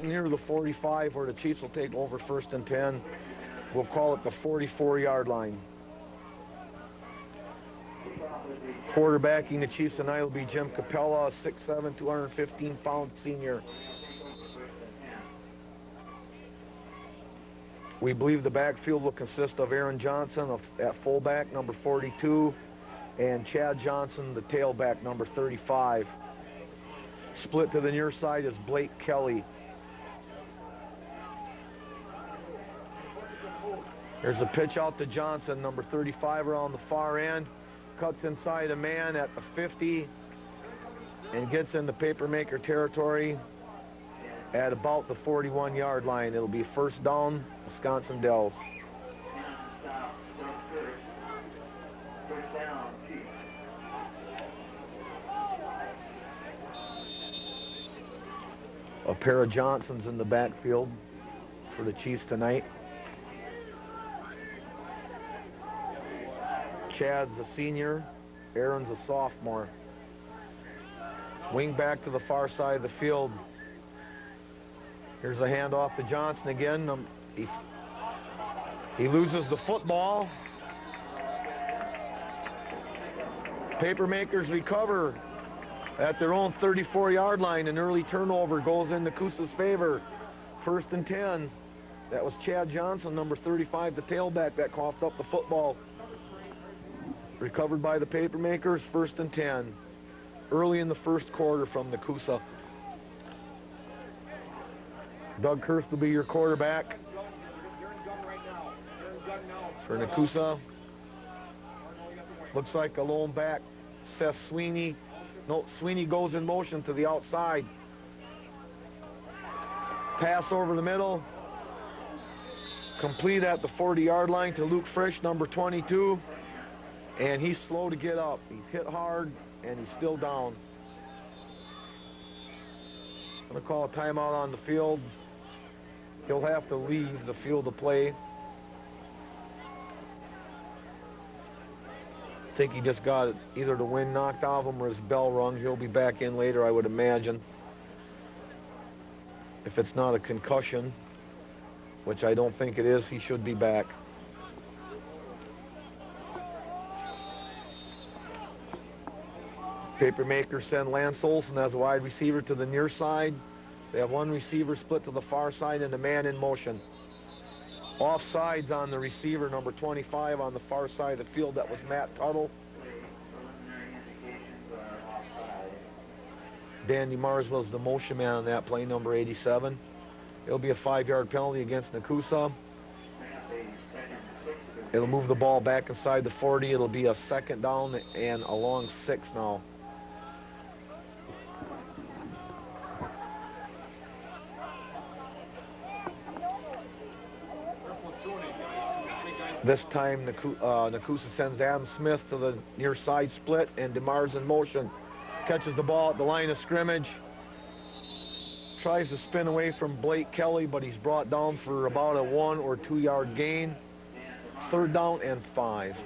Near the 45 where the Chiefs will take over 1st and 10. We'll call it the 44-yard line. Quarterbacking the Chiefs tonight will be Jim Capella, 6'7", 215-pound senior. We believe the backfield will consist of Aaron Johnson at fullback, number 42, and Chad Johnson, the tailback, number 35. Split to the near side is Blake Kelly. There's a pitch out to Johnson, number 35, around the far end. Cuts inside a man at the 50 and gets into Papermaker territory at about the 41-yard line. It'll be 1st down, Wisconsin Dells. A pair of Johnsons in the backfield for the Chiefs tonight. Chad's a senior, Aaron's a sophomore. Wing back to the far side of the field. Here's a handoff to Johnson again. He loses the football. Papermakers recover at their own 34-yard line. An early turnover goes in Nekoosa's favor. 1st and 10. That was Chad Johnson, number 35, the tailback, that coughed up the football. Recovered by the Papermakers, 1st and 10. Early in the 1st quarter from Nekoosa. Doug Kurth will be your quarterback for Nekoosa. Looks like a lone back, Seth Sweeney. No, Sweeney goes in motion to the outside. Pass over the middle. Complete at the 40-yard line to Luke Frisch, number 22. And he's slow to get up. He's hit hard, and he's still down. I'm going to call a timeout on the field. He'll have to leave the field of play. I think he just got either the wind knocked out of him or his bell rung. He'll be back in later, I would imagine. If it's not a concussion, which I don't think it is, he should be back. Papermakers send Lance Olson as a wide receiver to the near side. They have one receiver split to the far side and a man in motion. Offsides on the receiver, number 25 on the far side of the field. That was Matt Tuttle. Danny Mars was the motion man on that play, number 87. It'll be a 5-yard penalty against Nekoosa. It'll move the ball back inside the 40. It'll be a 2nd down and a long 6 now. This time, Nekoosa sends Adam Smith to the near side split, and DeMars in motion. Catches the ball at the line of scrimmage. Tries to spin away from Blake Kelly, but he's brought down for about a 1 or 2 yard gain. 3rd down and 5.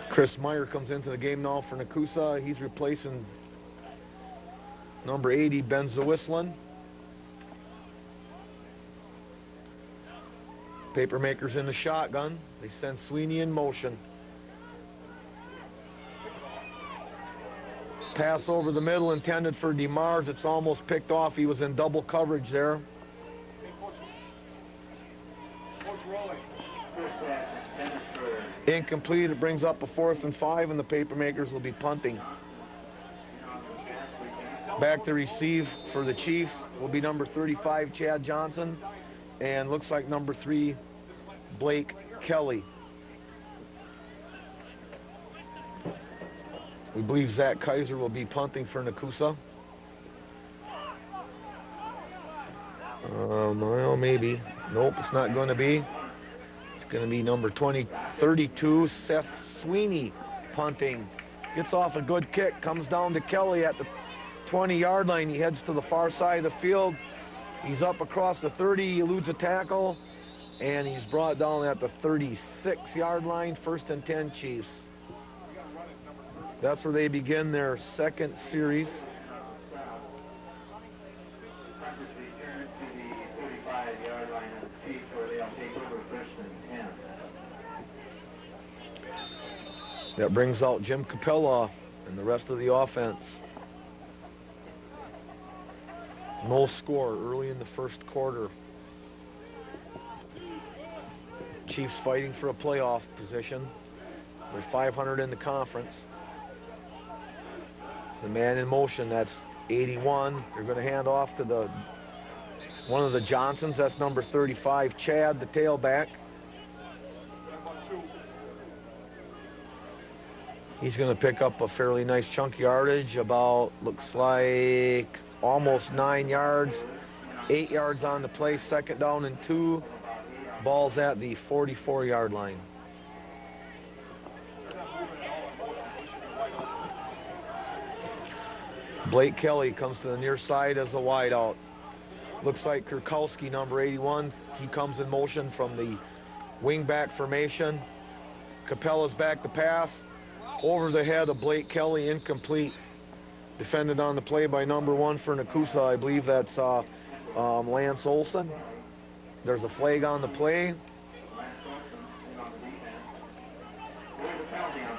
Chris Meyer comes into the game now for Nekoosa. He's replacing number 80, Ben Zawislin. Papermakers in the shotgun. They send Sweeney in motion. Pass over the middle intended for DeMars. It's almost picked off. He was in double coverage there. Incomplete. It brings up a 4th and 5, and the Papermakers will be punting. Back to receive for the Chiefs will be number 35, Chad Johnson, and looks like number 3, Blake Kelly. We believe Zach Kaiser will be punting for Nekoosa. Well, maybe. Nope, it's not going to be. It's going to be number 32, Seth Sweeney, punting. Gets off a good kick, comes down to Kelly at the 20-yard line. He heads to the far side of the field. He's up across the 30, he eludes a tackle, And he's brought down at the 36-yard line, 1st and 10 Chiefs. That's where they begin their second series. That brings out Jim Capella and the rest of the offense. No score early in the first quarter. Chiefs fighting for a playoff position. They're 500 in the conference. The man in motion, that's 81. They're going to hand off to one of the Johnsons. That's number 35, Chad, the tailback. He's going to pick up a fairly nice chunk of yardage, about, looks like almost 9 yards. 8 yards on the play, 2nd down and 2. Ball's at the 44-yard line. Blake Kelly comes to the near side as a wideout. Looks like Kurkowski, number 81. He comes in motion from the wing-back formation. Capella's back to pass. Over the head of Blake Kelly, incomplete. Defended on the play by number 1 for Nekoosa. I believe that's Lance Olson. There's a flag on the play.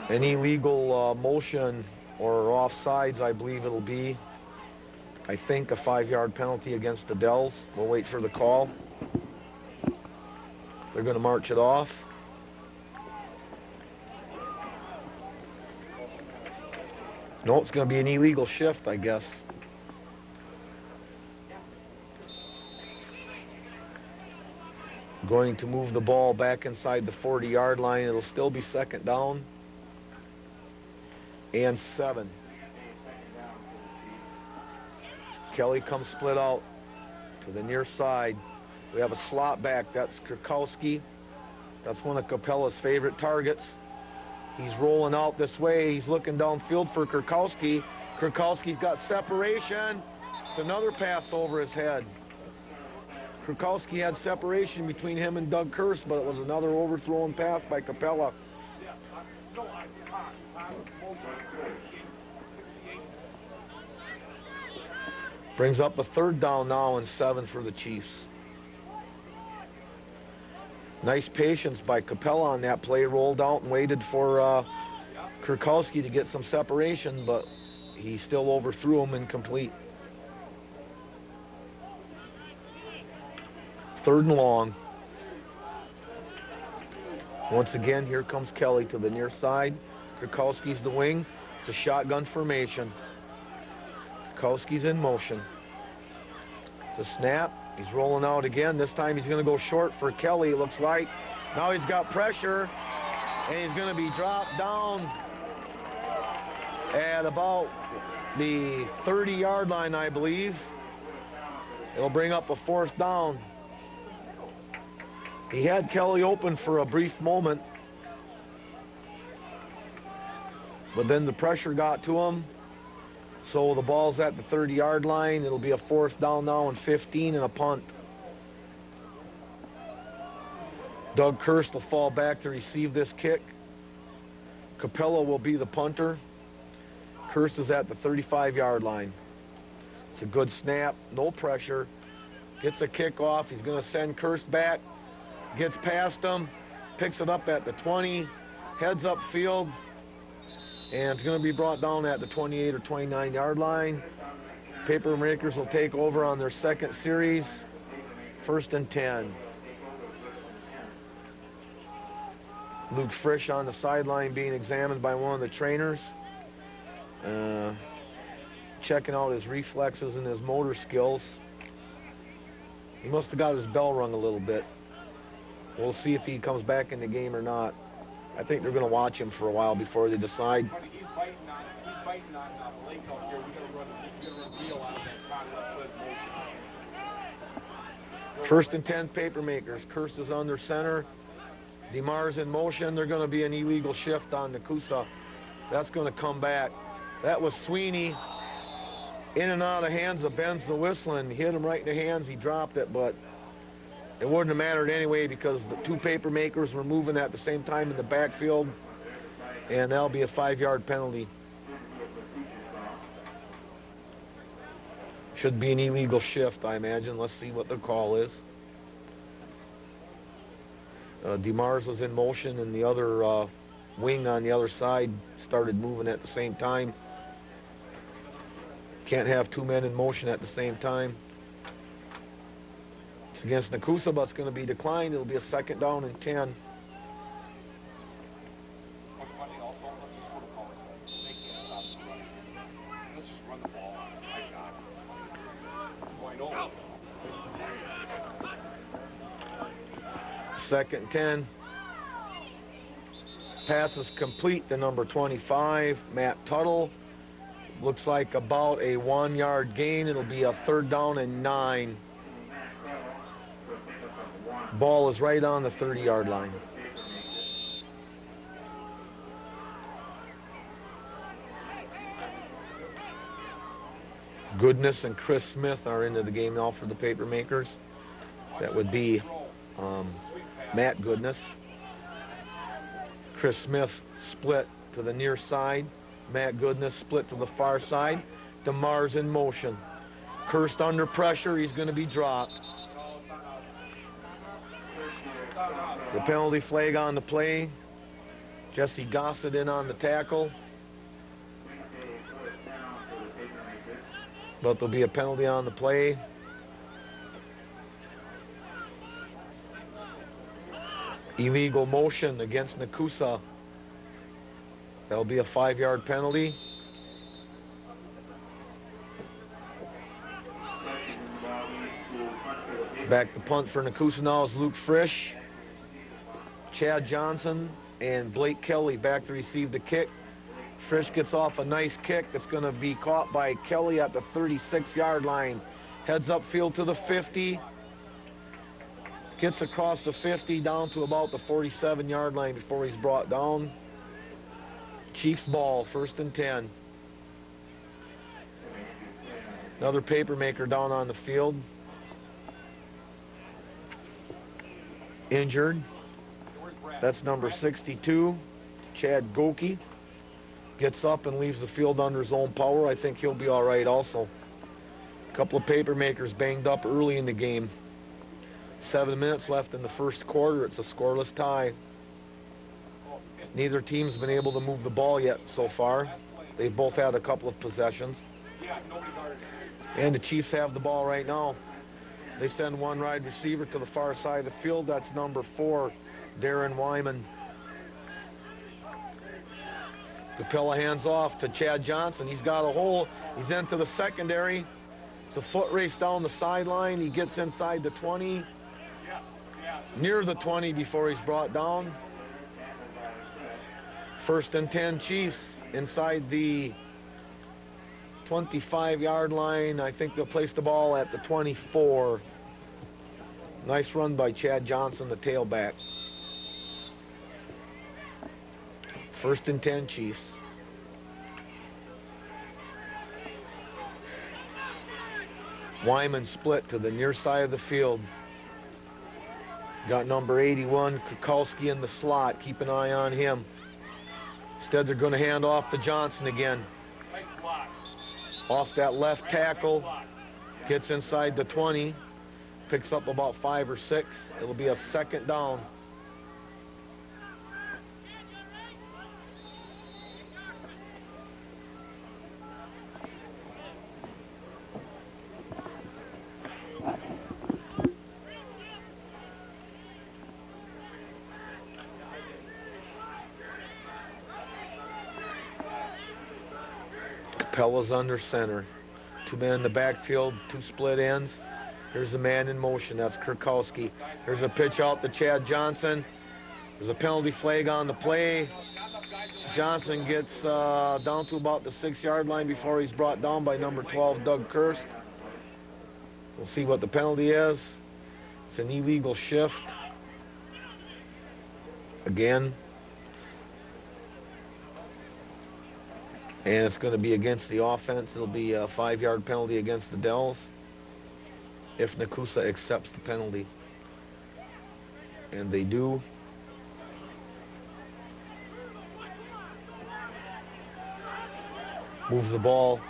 An illegal motion or offsides, I believe it'll be. I think a 5-yard penalty against the Dells. We'll wait for the call. They're going to march it off. No, it's going to be an illegal shift, I guess. Going to move the ball back inside the 40-yard line. It'll still be 2nd down and 7. Kelly comes split out to the near side. We have a slot back. That's Kurkowski. That's one of Capella's favorite targets. He's rolling out this way. He's looking downfield for Kurkowski. Kurkowski's got separation. It's another pass over his head. Kurkowski had separation between him and Doug Kirst, but it was another overthrown pass by Capella. Brings up a 3rd down now and 7 for the Chiefs. Nice patience by Capella on that play. Rolled out and waited for Kurkowski to get some separation, but he still overthrew him, incomplete. 3rd and long. Once again, here comes Kelly to the near side. Kurkowski's the wing. It's a shotgun formation. Kurkowski's in motion. It's a snap. He's rolling out again. This time he's going to go short for Kelly, it looks like. Now he's got pressure, and he's going to be dropped down at about the 30-yard line, I believe. It'll bring up a 4th down. He had Kelly open for a brief moment, but then the pressure got to him. So the ball's at the 30-yard line. It'll be a 4th down now and 15 and a punt. Doug Kirst will fall back to receive this kick. Capella will be the punter. Kirst is at the 35-yard line. It's a good snap, no pressure. Gets a kick off. He's going to send Kirst back. Gets past him. Picks it up at the 20. Heads up field. And it's going to be brought down at the 28 or 29-yard line. Papermakers will take over on their 2nd series. 1st and 10. Luke Frisch on the sideline being examined by one of the trainers. Checking out his reflexes and his motor skills. He must have got his bell rung a little bit. We'll see if he comes back in the game or not. I think they're going to watch him for a while before they decide. He's biting on Blake out here. We're going to reel out that 1st and 10 Papermakers. Kirst is under center. DeMar's in motion. They're going to be an illegal shift on Nekoosa. That's going to come back. That was Sweeney. In and out of the hands of Benz the Whistling. Hit him right in the hands. He dropped it, but It wouldn't have mattered anyway because the two Papermakers were moving at the same time in the backfield, and that'll be a 5-yard penalty. Should be an illegal shift, I imagine. Let's see what the call is. DeMars was in motion, and the other wing on the other side started moving at the same time. Can't have two men in motion at the same time. It's against Nekoosa, but it's going to be declined. It'll be a 2nd down and 10. Second and 10. Pass is complete to number 25, Matt Tuttle. Looks like about a 1-yard gain. It'll be a 3rd down and 9. Ball is right on the 30-yard line. Goodness and Chris Smith are into the game now for the Papermakers. That would be Matt Goodness. Chris Smith split to the near side. Matt Goodness split to the far side. DeMars in motion. Kirst under pressure. He's going to be dropped. The penalty flag on the play. Jesse Gossett in on the tackle. But there'll be a penalty on the play. Illegal motion against Nekoosa. That'll be a 5-yard penalty. Back to punt for Nekoosa now is Luke Frisch. Chad Johnson and Blake Kelly back to receive the kick. Frisch gets off a nice kick that's going to be caught by Kelly at the 36-yard line. Heads upfield to the 50. Gets across the 50 down to about the 47-yard line before he's brought down. Chiefs ball, 1st and 10. Another Papermaker down on the field. Injured. That's number 62, Chad Goki. Gets up and leaves the field under his own power. I think he'll be all right also. A couple of Papermakers banged up early in the game. 7 minutes left in the 1st quarter. It's a scoreless tie. Neither team's been able to move the ball yet so far. They've both had a couple of possessions. And the Chiefs have the ball right now. They send one wide receiver to the far side of the field. That's number 4, Darren Wyman. Capella hands off to Chad Johnson. He's got a hole. He's into the secondary. It's a foot race down the sideline. He gets inside the 20. Near the 20 before he's brought down. 1st and 10 Chiefs inside the 25-yard line. I think they'll place the ball at the 24. Nice run by Chad Johnson, the tailback. 1st and 10 Chiefs. Wyman split to the near side of the field. Got number 81, Kukowski in the slot. Keep an eye on him. Instead, they're going to hand off to Johnson again. Off that left tackle. Gets inside the 20. Picks up about 5 or 6. It'll be a 2nd down. Capella's under center. 2 men in the backfield, 2 split ends. Here's the man in motion. That's Kurkowski. Here's a pitch out to Chad Johnson. There's a penalty flag on the play. Johnson gets down to about the 6-yard line before he's brought down by number 12, Doug Kirst. We'll see what the penalty is. It's an illegal shift. Again. And it's going to be against the offense. It'll be a 5-yard penalty against the Dells if Nekoosa accepts the penalty. And they do. Moves the ball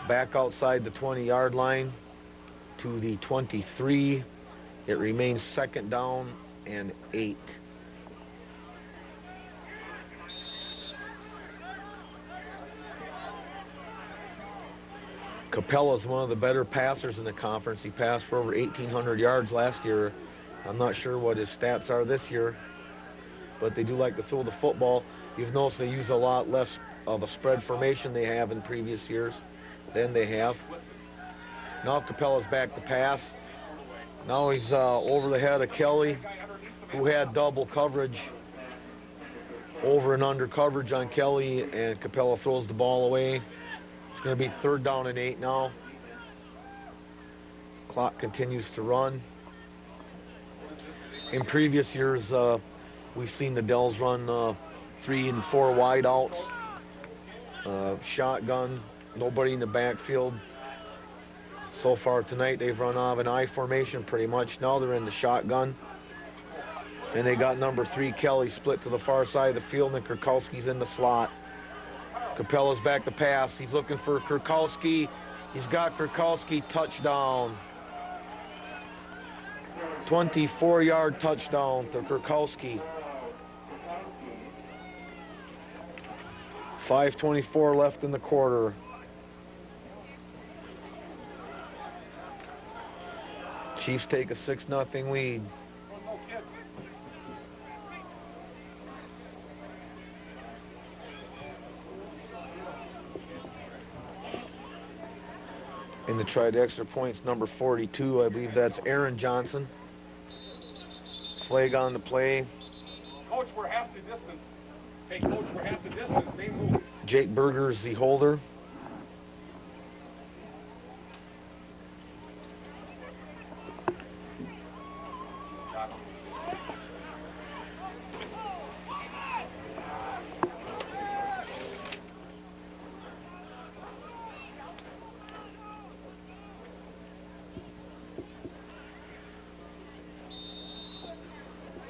back outside the 20-yard line to the 23. It remains 2nd down and 8. Capella's one of the better passers in the conference. He passed for over 1,800 yards last year. I'm not sure what his stats are this year, but they do like to throw the football. You've noticed they use a lot less of a spread formation they have in previous years than they have. Now Capella's back to pass. Now he's over the head of Kelly, who had double coverage, over and under coverage on Kelly, and Capella throws the ball away. It's going to be 3rd down and 8 now. Clock continues to run. In previous years, we've seen the Dells run 3 and 4 wide outs, shotgun, nobody in the backfield. So far tonight, they've run out of an I formation pretty much. Now they're in the shotgun. And they got number 3, Kelly, split to the far side of the field, and Kurkowski's in the slot. Capella's back to pass. He's looking for Kurkowski. He's got Kurkowski, touchdown. 24-yard touchdown to Kurkowski. 5:24 left in the quarter. Chiefs take a 6-0 lead. In the tried extra points, number 42, I believe that's Aaron Johnson. Flag on the play. Coach, we're half the distance. Hey, Coach, we're half the distance. They move. Jake Berger is the holder.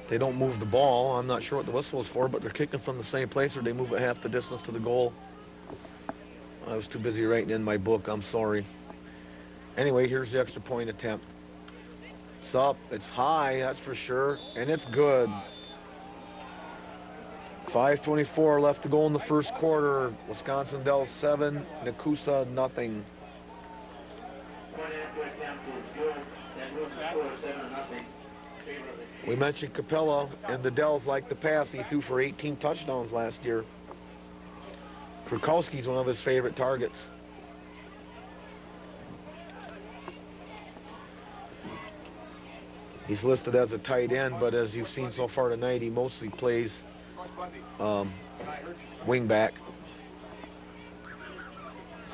They don't move the ball. I'm not sure what the whistle is for, but they're kicking from the same place, or they move it half the distance to the goal. I was too busy writing in my book. I'm sorry. Anyway, here's the extra point attempt. It's up. It's high, that's for sure, and it's good. 5:24 left to go in the first quarter. Wisconsin Dells 7, Nekoosa nothing. We mentioned Capella, and the Dells like to pass. He threw for 18 touchdowns last year. Kurkowski's one of his favorite targets. He's listed as a tight end, but as you've seen so far tonight, he mostly plays wing back.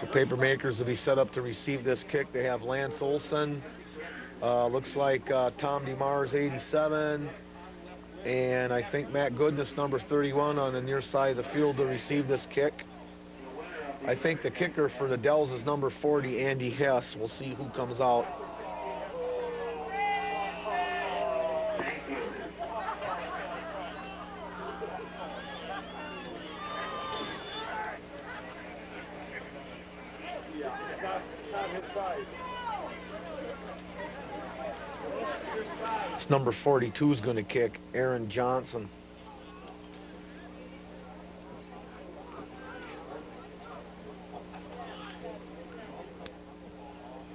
So Papermakers will be set up to receive this kick. They have Lance Olson. Looks like Tom DeMars, 87, and I think Matt Goodness, number 31, on the near side of the field to receive this kick. I think the kicker for the Dells is number 40, Andy Hess. We'll see who comes out. Number 42 is going to kick, Aaron Johnson.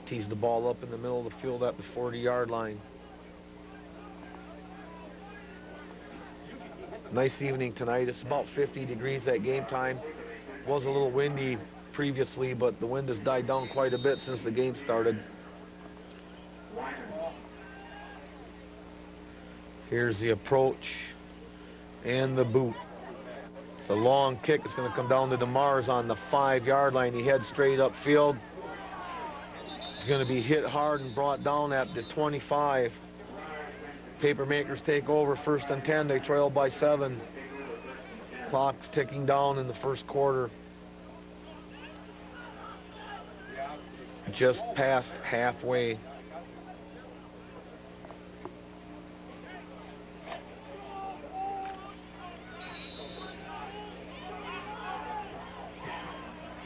Tees the ball up in the middle of the field at the 40-yard line. Nice evening tonight. It's about 50 degrees at game time. Was a little windy previously, but the wind has died down quite a bit since the game started. Here's the approach and the boot. It's a long kick. It's going to come down to DeMars on the 5-yard line. He heads straight upfield. He's going to be hit hard and brought down at the 25. Papermakers take over, 1st and 10. They trail by 7. Clock's ticking down in the first quarter. Just past halfway.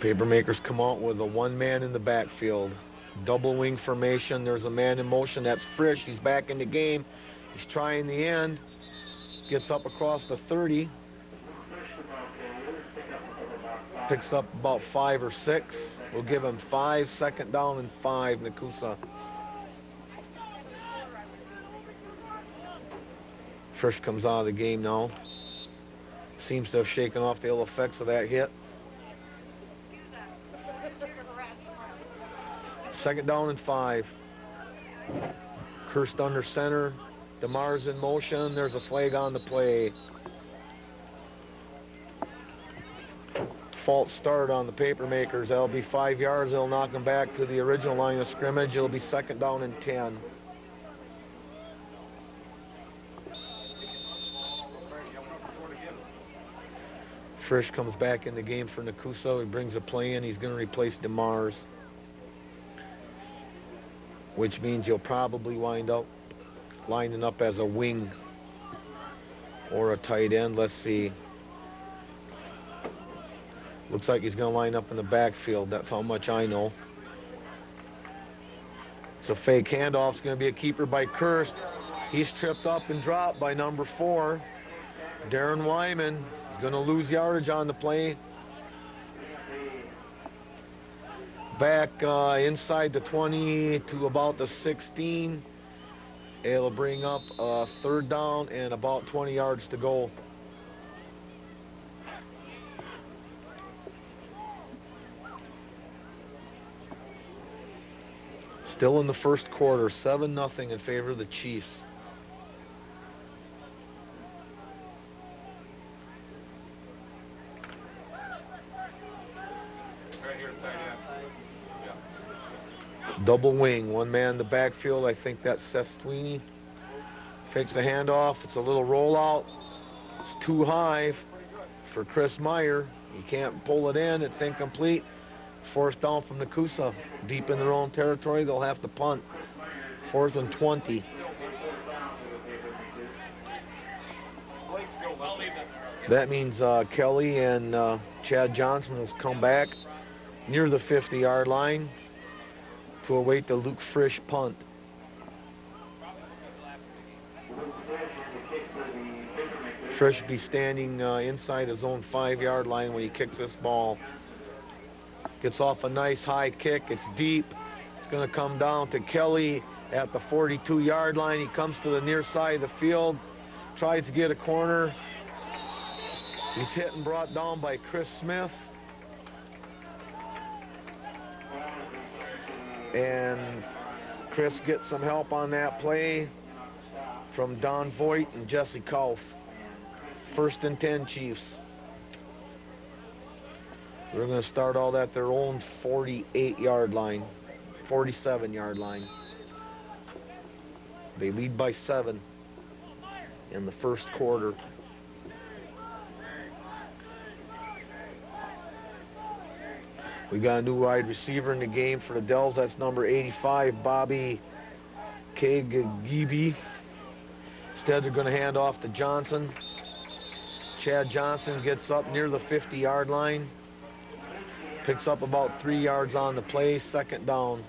Papermakers come out with a one-man in the backfield. Double wing formation. There's a man in motion. That's Frisch. He's back in the game. He's trying the end. Gets up across the 30. Picks up about 5 or 6. We'll give him 5. 2nd down and 5, Nekoosa. Frisch comes out of the game now. Seems to have shaken off the ill effects of that hit. 2nd down and 5. Kirst under center. DeMar's in motion. There's a flag on the play. False start on the Papermakers. That'll be 5 yards. They'll knock them back to the original line of scrimmage. It'll be 2nd down and 10. Frisch comes back in the game for Nekoosa. He brings a play in. He's going to replace DeMar's, which means he'll probably wind up lining up as a wing or a tight end. Let's see. Looks like he's going to line up in the backfield. That's how much I know. It's a fake handoff. It's going to be a keeper by Kirst. He's tripped up and dropped by number 4, Darren Wyman. He's going to lose yardage on the play. Back inside the 20 to about the 16. It'll bring up a 3rd down and about 20 yards to go. Still in the first quarter, 7-0 in favor of the Chiefs. Right here, tight end. Yeah. Double wing, one man in the backfield. I think that's Seth Sweeney. Takes the handoff. It's a little rollout. It's too high for Chris Meyer. He can't pull it in. It's incomplete. 4th down from Nekoosa. Deep in their own territory, they'll have to punt. 4th and 20. That means Kelly and Chad Johnson will come back near the 50-yard line to await the Luke Frisch punt. Frisch will be standing inside his own 5-yard line when he kicks this ball. Gets off a nice high kick. It's deep. It's going to come down to Kelly at the 42-yard line. He comes to the near side of the field, tries to get a corner. He's hit and brought down by Chris Smith. And Chris gets some help on that play from Don Voigt and Jesse Kauf. 1st and 10 Chiefs. We're going to start all at their own 48-yard line, 47-yard line. They lead by 7 in the first quarter. We got a new wide receiver in the game for the Dells. That's number 85, Bobby Kagibi. Instead, they're going to hand off to Johnson. Chad Johnson gets up near the 50-yard line. Picks up about 3 yards on the play. 2nd down.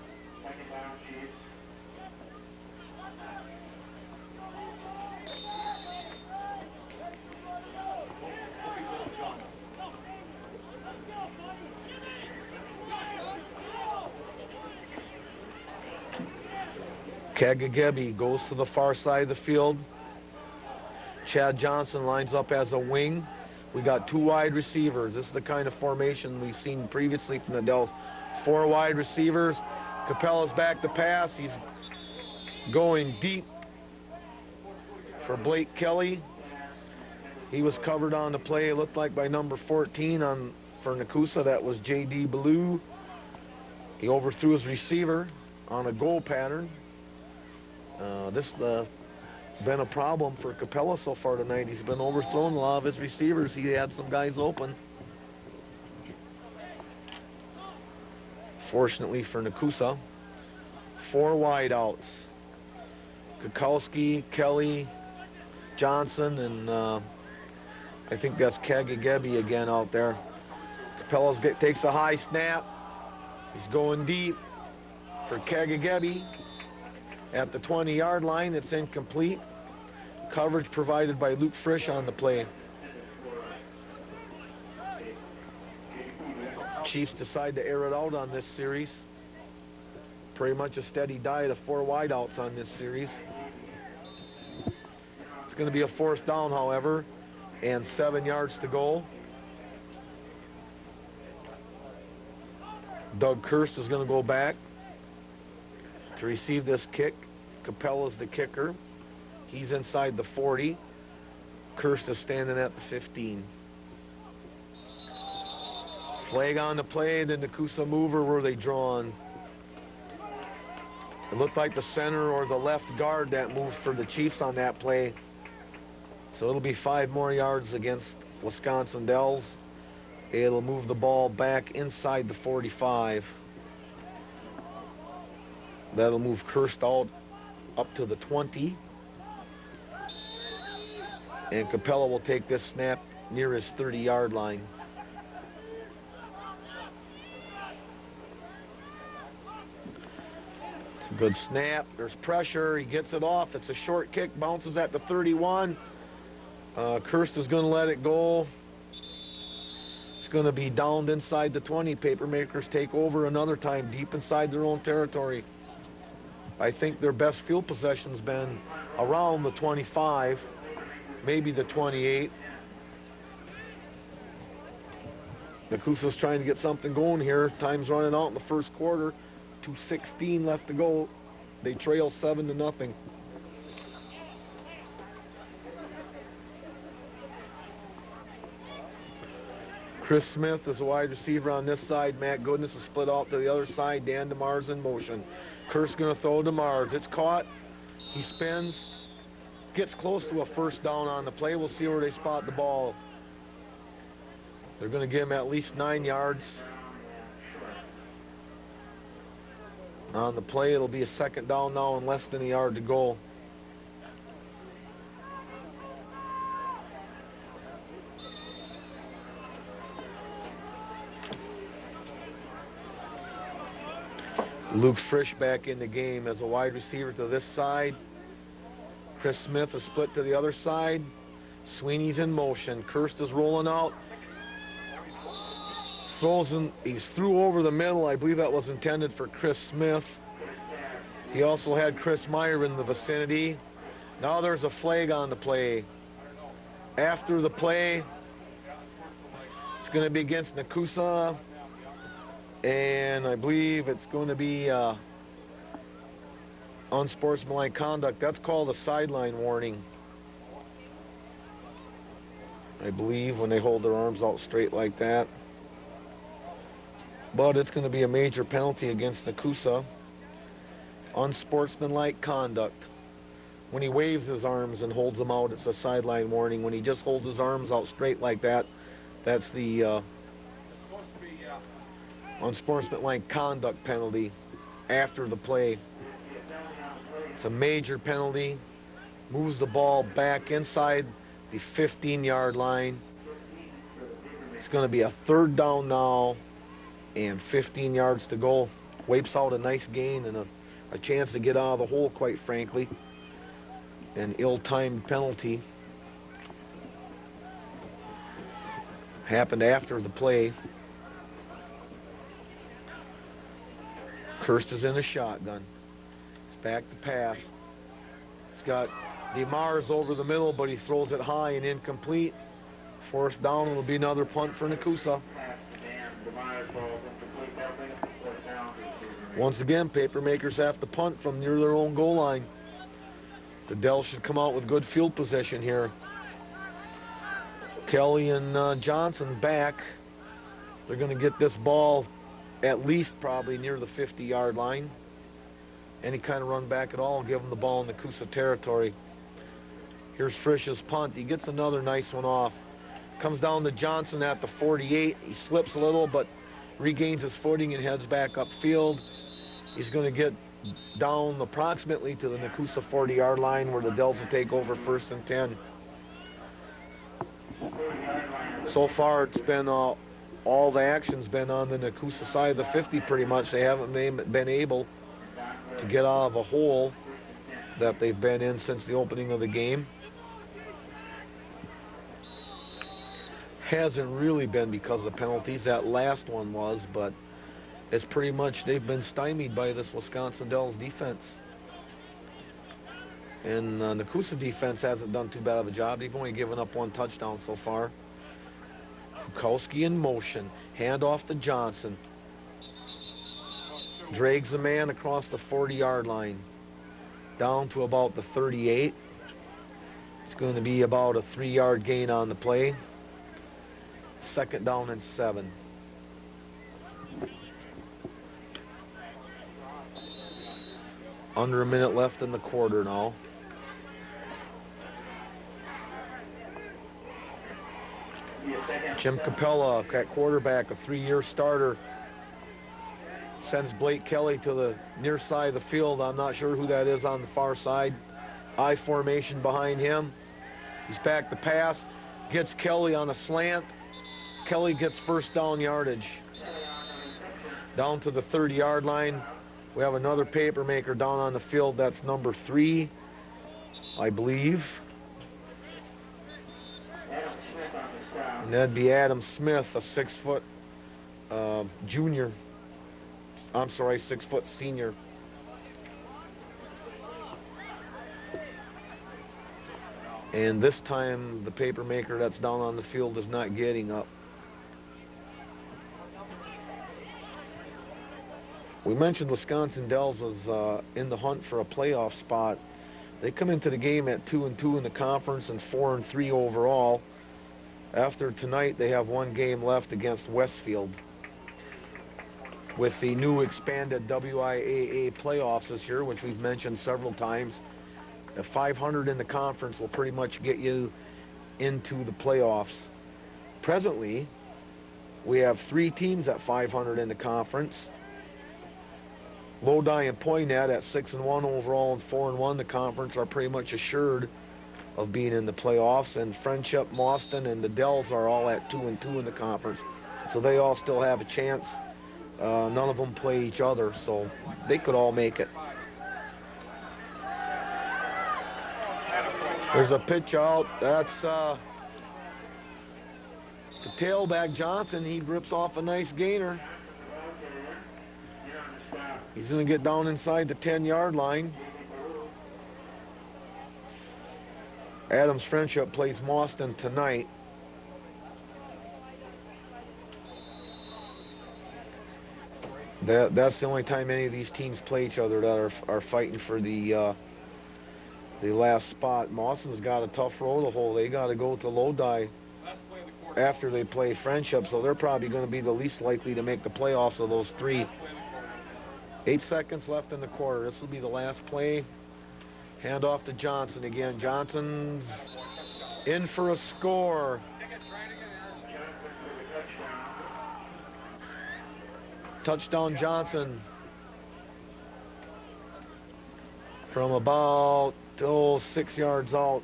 Kagagebi goes to the far side of the field. Chad Johnson lines up as a wing. We got 2 wide receivers. This is the kind of formation we've seen previously from the Dells. 4 wide receivers. Capella's back to pass. He's going deep for Blake Kelly. He was covered on the play, it looked like, by number 14 for Nekoosa. That was J.D. Ballou. He overthrew his receiver on a goal pattern. This has been a problem for Capella so far tonight. He's been overthrown a lot of his receivers. He had some guys open. Fortunately for Nekoosa, 4 wideouts. Kukowski, Kelly, Johnson, and I think that's Kagagebi again out there. Capellas takes a high snap. He's going deep for Kagagebi at the 20-yard line. It's incomplete. Coverage provided by Luke Frisch on the play. Chiefs decide to air it out on this series. Pretty much a steady diet of 4 wideouts on this series. It's going to be a 4th down, however, and 7 yards to go. Doug Kirst is going to go back to receive this kick. Capella's the kicker. He's inside the 40. Kirst is standing at the 15. Flag on the play. The Nekoosa mover were they drawn. It looked like the center or the left guard that moved for the Chiefs on that play. So it'll be 5 more yards against Wisconsin Dells. It'll move the ball back inside the 45. That'll move Kirst out up to the 20. And Capella will take this snap near his 30-yard line. It's a good snap. There's pressure. He gets it off. It's a short kick. Bounces at the 31. Kirst is going to let it go. It's going to be downed inside the 20. Papermakers take over another time deep inside their own territory. I think their best field possession's been around the 25, maybe the 28. Nekoosa's trying to get something going here. Time's running out in the first quarter. 2:16 left to go. They trail 7-0. Chris Smith is a wide receiver on this side. Matt Goodness is split out to the other side. Dan DeMar's in motion. Kirst's going to throw DeMar's. It's caught. He spins. Gets close to a 1st down on the play. We'll see where they spot the ball. They're going to give him at least 9 yards. On the play, it'll be a 2nd down now and less than a yard to go. Luke Frisch back in the game as a wide receiver to this side. Chris Smith is split to the other side. Sweeney's in motion. Kirst is rolling out. Throws in, he's through over the middle. I believe that was intended for Chris Smith. He also had Chris Meyer in the vicinity. Now there's a flag on the play. After the play, it's going to be against Nekoosa. And I believe it's going to be unsportsmanlike conduct. That's called a sideline warning. I believe when they hold their arms out straight like that. But it's going to be a major penalty against Nekoosa. Unsportsmanlike conduct. When he waves his arms and holds them out, it's a sideline warning. When he just holds his arms out straight like that, that's the unsportsmanlike conduct penalty after the play. It's a major penalty. Moves the ball back inside the 15-yard line. It's going to be a 3rd down now and 15 yards to go. Wipes out a nice gain and a chance to get out of the hole, quite frankly. An ill-timed penalty. Happened after the play. Kirst is in a shotgun. It's back to pass. It's got DeMars over the middle, but he throws it high and incomplete. 4th down, it'll be another punt for Nekoosa. Once again, Papermakers have to punt from near their own goal line. The Dells should come out with good field position here. Kelly and Johnson back. They're going to get this ball at least probably near the 50-yard line. Any kind of run back at all, give them the ball in the Nekoosa territory. Here's Frisch's punt. He gets another nice one off. Comes down to Johnson at the 48. He slips a little, but regains his footing and heads back upfield. He's going to get down approximately to the Nekoosa 40-yard line where the Dells will take over 1st and 10. So far, it's been all the action's been on the Nekoosa side of the 50 pretty much. They haven't been able to get out of a hole that they've been in since the opening of the game. Hasn't really been because of penalties. That last one was, but it's pretty much they've been stymied by this Wisconsin Dells defense. And the Nekoosa defense hasn't done too bad of a job. They've only given up 1 touchdown so far. Bukowski in motion. Handoff to Johnson. Drags the man across the 40-yard line. Down to about the 38. It's going to be about a 3-yard gain on the play. 2nd down and 7. Under a minute left in the quarter now. Jim Capella, at quarterback, a 3-year starter, sends Blake Kelly to the near side of the field. I'm not sure who that is on the far side. I formation behind him. He's back to pass. Gets Kelly on a slant. Kelly gets 1st down yardage. Down to the 30-yard line. We have another Papermaker down on the field. That's number 3, I believe. And that'd be Adam Smith, a 6-foot junior. I'm sorry, 6-foot senior. And this time, the Papermaker that's down on the field is not getting up. We mentioned Wisconsin Dells was in the hunt for a playoff spot. They come into the game at 2-2 in the conference and 4-3 overall. After tonight, they have 1 game left against Westfield. With the new expanded WIAA playoffs this year, which we've mentioned several times, a 500 in the conference will pretty much get you into the playoffs. Presently, we have 3 teams at 500 in the conference. Lodi and Poinet at 6-1 overall and 4-1. The conference are pretty much assured of being in the playoffs, and Friendship, Mauston, and the Dells are all at 2-2 in the conference, so they all still have a chance. None of them play each other, so they could all make it. There's a pitch out. That's the tailback Johnson. He rips off a nice gainer. He's going to get down inside the 10-yard line. Adams Friendship plays Mauston tonight. That's the only time any of these teams play each other that are fighting for the last spot. Mauston's got a tough road to hold. They got to go to Lodi after they play Friendship, so they're probably going to be the least likely to make the playoffs of those 3. 8 seconds left in the quarter. This will be the last play. Hand off to Johnson again. Johnson's in for a score. Touchdown Johnson from about 6 yards out.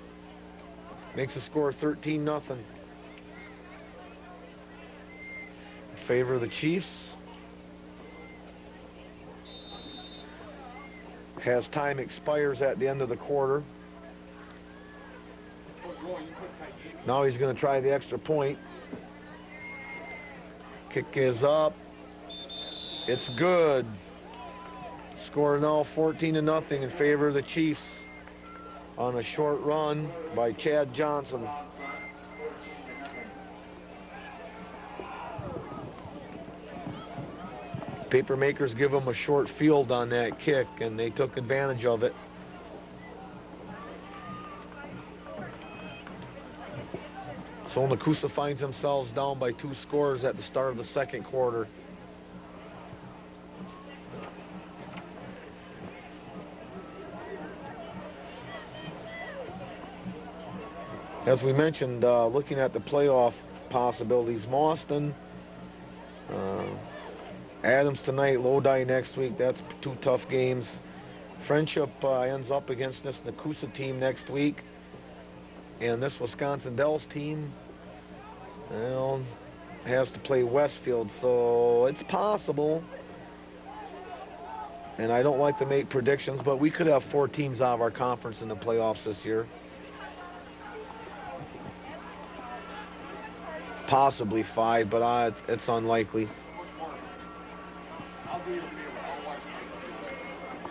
Makes the score 13-0. In favor of the Chiefs. As time expires at the end of the quarter. Now he's going to try the extra point. Kick is up. It's good. Score now 14-0 in favor of the Chiefs on a short run by Chad Johnson. Papermakers give them a short field on that kick, and they took advantage of it. So Nekoosa finds themselves down by 2 scores at the start of the second quarter. As we mentioned, looking at the playoff possibilities, Mauston, Adams tonight, Lodi next week. That's 2 tough games. Friendship ends up against this Nekoosa team next week. And this Wisconsin Dells team, well, has to play Westfield, so it's possible. And I don't like to make predictions, but we could have 4 teams out of our conference in the playoffs this year. Possibly 5, but it's unlikely.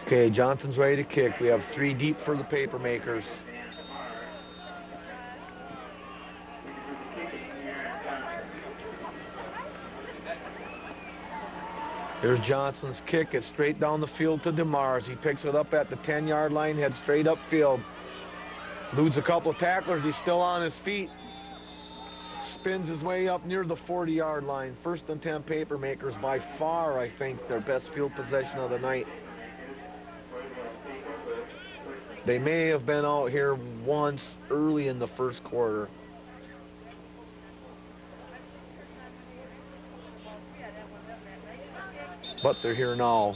Okay, Johnson's ready to kick. We have 3 deep for the Papermakers. Here's Johnson's kick. It's straight down the field to DeMars. He picks it up at the 10-yard line, heads straight upfield. Eludes a couple of tacklers. He's still on his feet. Spins his way up near the 40-yard line. 1st and 10 Papermakers, by far, I think, their best field possession of the night. They may have been out here once early in the 1st quarter. But they're here now.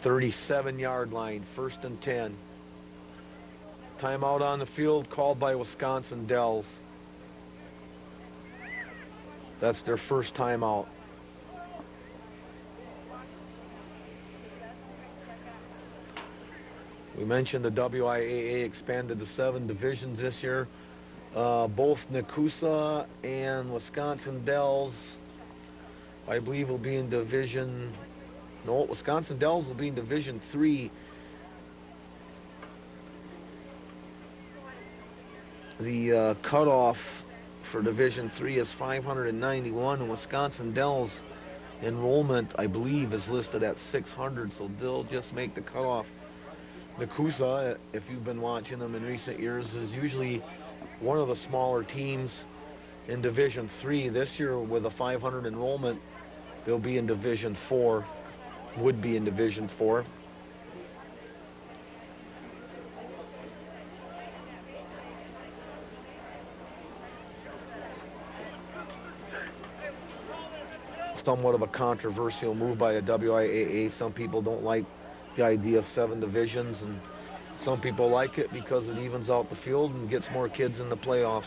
37-yard line, 1st and 10. Timeout on the field called by Wisconsin Dells. That's their first timeout. We mentioned the WIAA expanded to 7 divisions this year. Both Nekoosa and Wisconsin Dells, I believe, will be in Division... No, Wisconsin Dells will be in Division 3. The cutoff for Division 3 is 591, and Wisconsin Dells enrollment, I believe, is listed at 600, so they'll just make the cutoff. Nekoosa, if you've been watching them in recent years, is usually one of the smaller teams in Division 3. This year, with a 500 enrollment, they'll be in Division 4, would be in Division 4. Somewhat of a controversial move by the WIAA. Some people don't like the idea of 7 divisions, and some people like it because it evens out the field and gets more kids in the playoffs.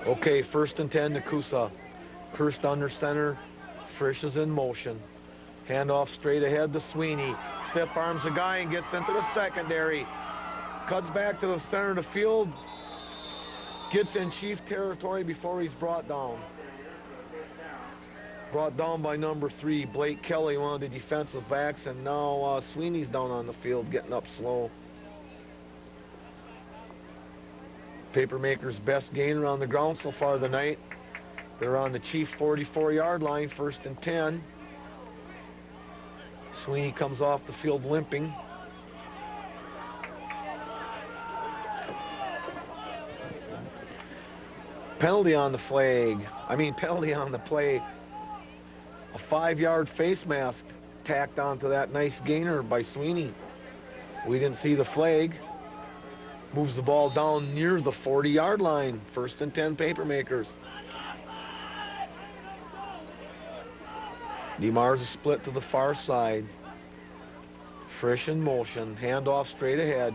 Okay, 1st and 10, Nekoosa. Kirst under center. Frisch is in motion. Handoff straight ahead to Sweeney. Stiff arms the guy and gets into the secondary. Cuts back to the center of the field. Gets in chief territory before he's brought down. Brought down by number 3, Blake Kelly, one of the defensive backs, and now Sweeney's down on the field, getting up slow. Papermakers' best gainer on the ground so far tonight. They're on the chief 44-yard line, 1st and 10. Sweeney comes off the field limping. Penalty on the flag. Penalty on the play. A 5-yard face mask tacked onto that nice gainer by Sweeney. We didn't see the flag. Moves the ball down near the 40-yard line. 1st and 10 Papermakers. DeMars is split to the far side. Frisch in motion. Handoff straight ahead.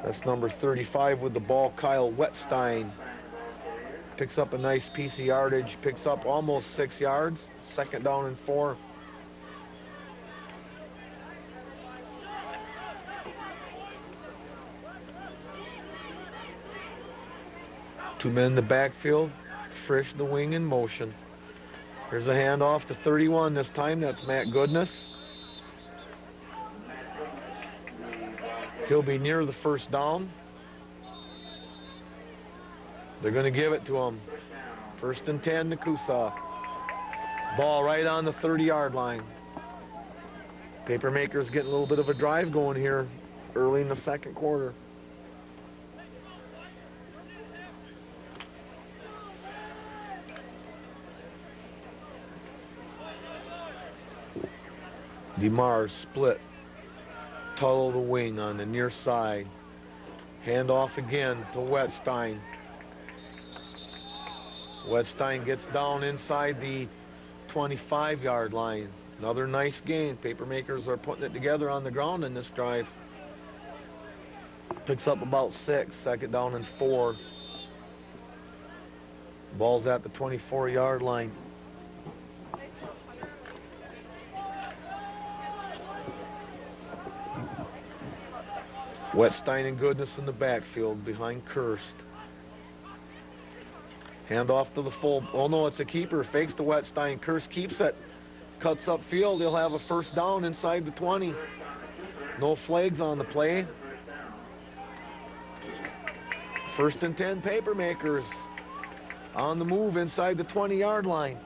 That's number 35 with the ball, Kyle Wetstein. Picks up a nice piece of yardage. Picks up almost 6 yards. 2nd down and 4. Two men in the backfield. Frisch the wing in motion. Here's a handoff to 31 this time. That's Matt Goodness. He'll be near the 1st down. They're going to give it to him. 1st and 10, Nekoosa. Ball right on the 30-yard line. Papermakers getting a little bit of a drive going here early in the 2nd quarter. DeMars split. Tuttle the wing on the near side. Handoff again to Wetstein. Wetstein gets down inside the 25-yard line. Another nice gain. Papermakers are putting it together on the ground in this drive. Picks up about 6, second down and 4. Ball's at the 24-yard line. Wetstein and Goodness in the backfield behind Kirst. Hand off to the full. Oh no, it's a keeper. Fakes to Wetstein. Kirst keeps it. Cuts upfield. He'll have a first down inside the 20. No flags on the play. First and 10, Papermakers. On the move inside the 20-yard line.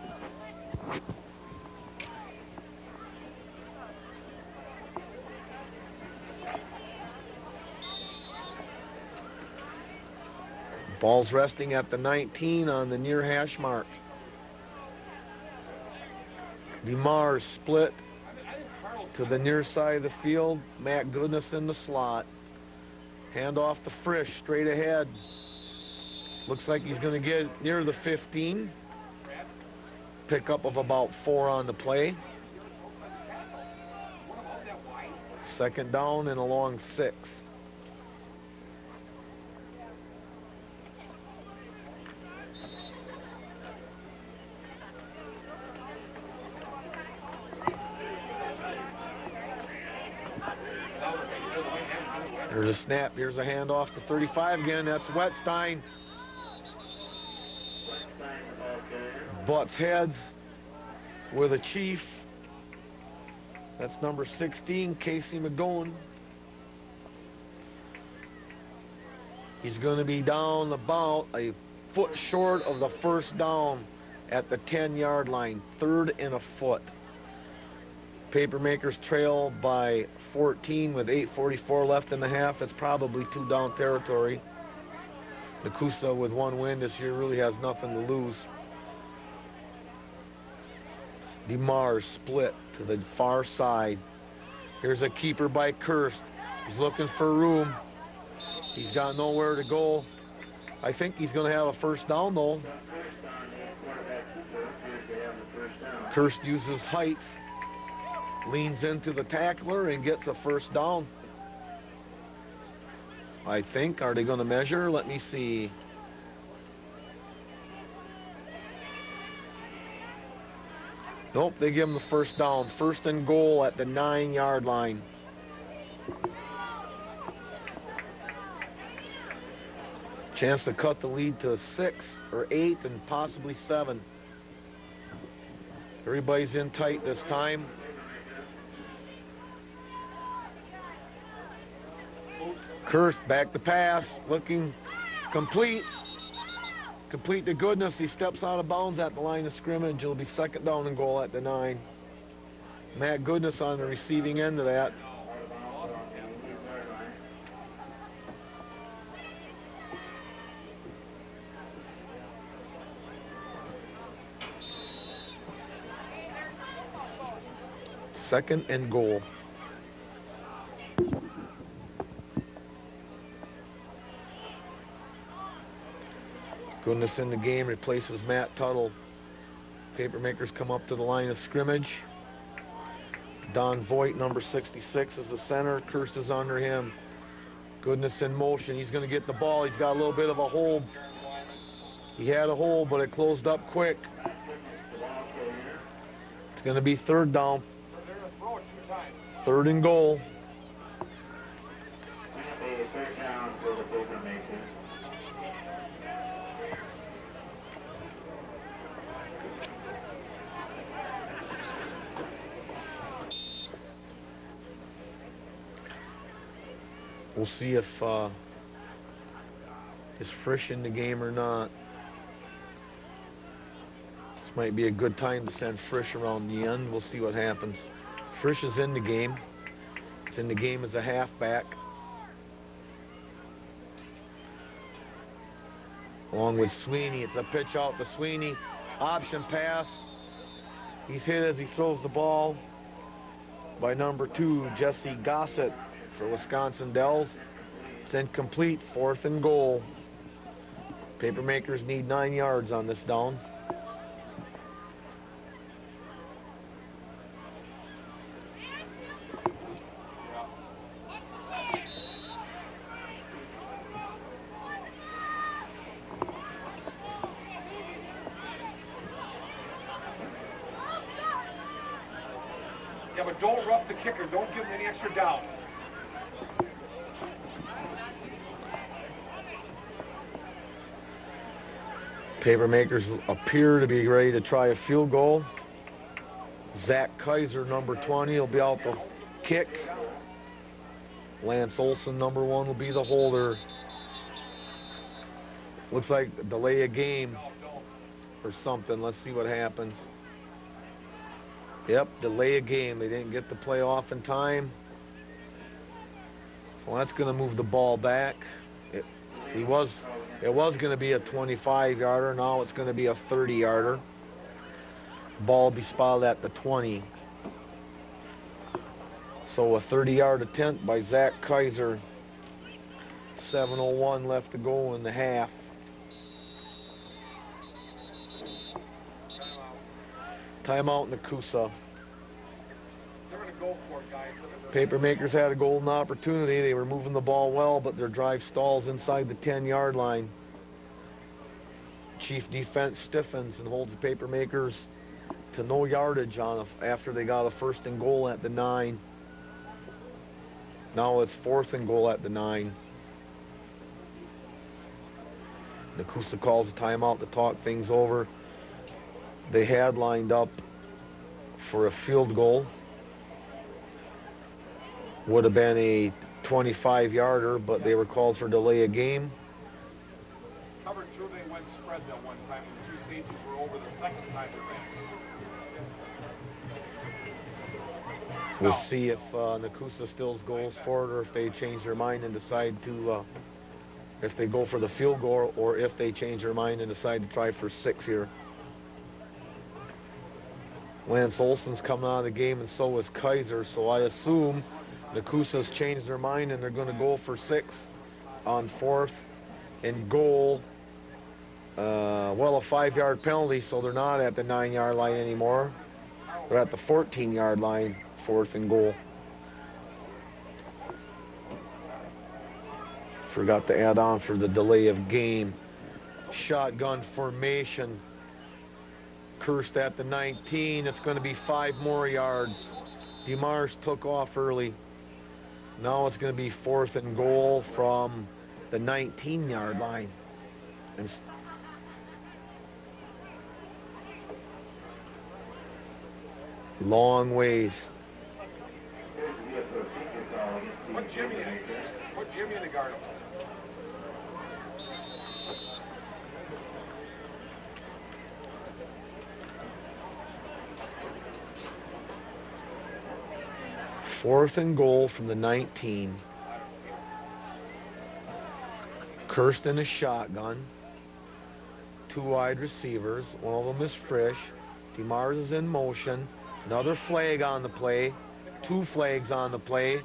Ball's resting at the 19 on the near hash mark. DeMars split to the near side of the field. Matt Goodness in the slot. Hand off to Frisch straight ahead. Looks like he's going to get near the 15. Pickup of about 4 on the play. Second down and a long 6. There's a snap. Here's a handoff to 35 again. That's Wetstein. Butts heads with a chief. That's number 16, Casey McGowan. He's going to be down about a foot short of the first down at the 10-yard line. 3rd and a foot. Papermakers trail by 14 with 8:44 left in the half. That's probably 2 down territory. Nekoosa with 1 win this year really has nothing to lose. DeMars split to the far side. Here's a keeper by Kirst. He's looking for room. He's got nowhere to go. I think he's going to have a first down though. Kirst uses height. Leans into the tackler and gets a first down. I think. Are they going to measure? Let me see. Nope, they give him the first down. 1st and goal at the 9-yard line. Chance to cut the lead to 6 or 8 and possibly 7. Everybody's in tight this time. Kirst back to pass, looking complete. Complete to Goodness. He steps out of bounds at the line of scrimmage. It'll be second down and goal at the 9. Matt Goodness on the receiving end of that. Second and goal. Goodness in the game, replaces Matt Tuttle. Papermakers come up to the line of scrimmage. Don Voigt, number 66, is the center. Kirst is under him. Goodness in motion. He's going to get the ball. He's got a little bit of a hold. He had a hold, but it closed up quick. It's going to be 3rd down. 3rd and goal. We'll see if is Frisch in the game or not. This might be a good time to send Frisch around the end. We'll see what happens. Frisch is in the game. He's in the game as a halfback. Along with Sweeney. It's a pitch out to Sweeney. Option pass. He's hit as he throws the ball by number 2, Jesse Gossett for Wisconsin Dells. It's incomplete. 4th and goal. Papermakers need 9 yards on this down. Yeah, but don't rough the kicker. Don't give him any extra doubt. Papermakers appear to be ready to try a field goal. Zach Kaiser, number 20, will be out the kick. Lance Olson, number 1, will be the holder. Looks like a delay a game or something. Let's see what happens. Yep, delay a game. They didn't get the play off in time. So that's going to move the ball back. It was going to be a 25-yarder. Now it's going to be a 30-yarder. Ball will be spotted at the 20. So a 30-yard attempt by Zach Kaiser. 7:01 left to go in the half. Timeout Nekoosa. They're going to go for it, guys. Papermakers had a golden opportunity. They were moving the ball well, but their drive stalls inside the 10-yard line. Chief defense stiffens and holds the Papermakers to no yardage after they got a 1st and goal at the 9. Now it's 4th and goal at the 9. Nekoosa calls a timeout to talk things over. They had lined up for a field goal. Would have been a 25-yarder, but they were called for delay a game. Cover 2, they went spread that one time, and the 2 safeties were over the second time they ran. We'll see if Nekoosa still goes for it, or if they change their mind and decide to, if they go for the field goal, or if they change their mind and decide to try for 6 here. Lance Olson's coming out of the game, and so is Kaiser, so I assume Nekoosa's changed their mind and they're going to go for 6 on 4th and goal. Well, a 5-yard penalty, so they're not at the 9-yard line anymore. They're at the 14-yard line, 4th and goal. Forgot to add on for the delay of game. Shotgun formation. Cursed at the 19. It's going to be 5 more yards. DeMars took off early. Now it's going to be 4th and goal from the 19-yard line. And long ways. Put Jimmy in. Put Jimmy in the guard. Fourth and goal from the 19. Kirsten is shotgun. 2 wide receivers. One of them is Frisch. DeMars is in motion. Another flag on the play. 2 flags on the play.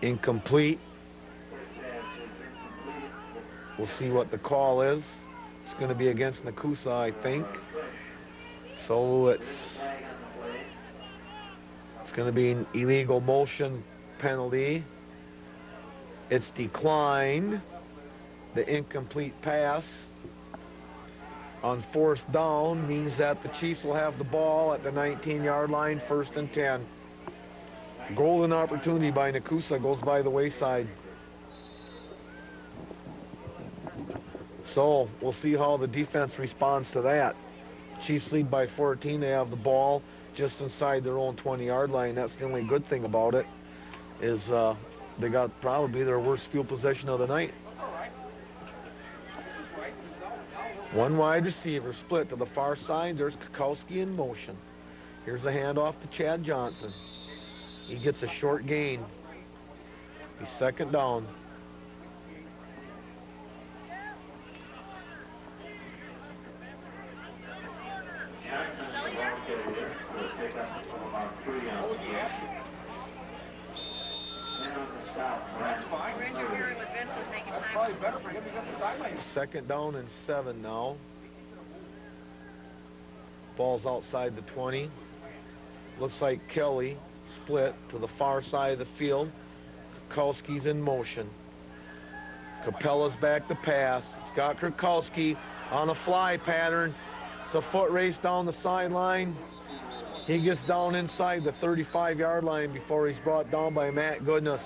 Incomplete. We'll see what the call is. It's going to be against Nekoosa, I think. So it's going to be an illegal motion penalty. It's declined. The incomplete pass on 4th down means that the Chiefs will have the ball at the 19-yard line, 1st and 10. Golden opportunity by Nekoosa goes by the wayside. So we'll see how the defense responds to that. Chiefs lead by 14. They have the ball just inside their own 20-yard line. That's the only good thing about it, is they got probably their worst field possession of the night. 1 wide receiver split to the far side. There's Kukowski in motion. Here's a handoff to Chad Johnson. He gets a short gain. He's 2nd down. Second down and 7 now. Ball's outside the 20. Looks like Kelly split to the far side of the field. Kukowski's in motion. Capella's back to pass. Scott Krakowski on a fly pattern. It's a foot race down the sideline. He gets down inside the 35-yard line before he's brought down by Matt Goodness.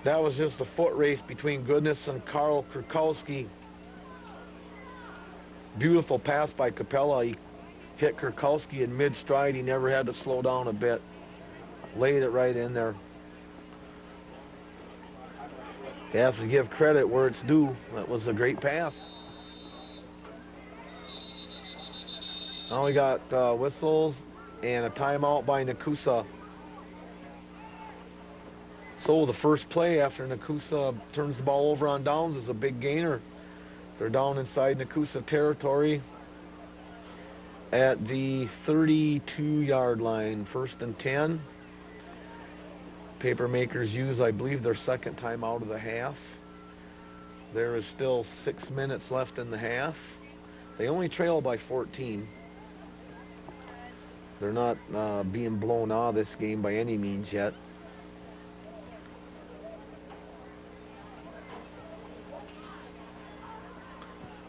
That was just a foot race between Goodness and Carl Krakowski. Beautiful pass by Capella. He hit Krakowski in mid-stride. He never had to slow down a bit. Laid it right in there. You have to give credit where it's due. That was a great pass. Now we got whistles and a timeout by Nekoosa. So the first play after Nekoosa turns the ball over on downs is a big gainer. They're down inside Nekoosa territory at the 32-yard line, 1st and 10. Papermakers use, I believe, their second timeout of the half. There is still 6 minutes left in the half. They only trail by 14. They're not being blown out of this game by any means yet.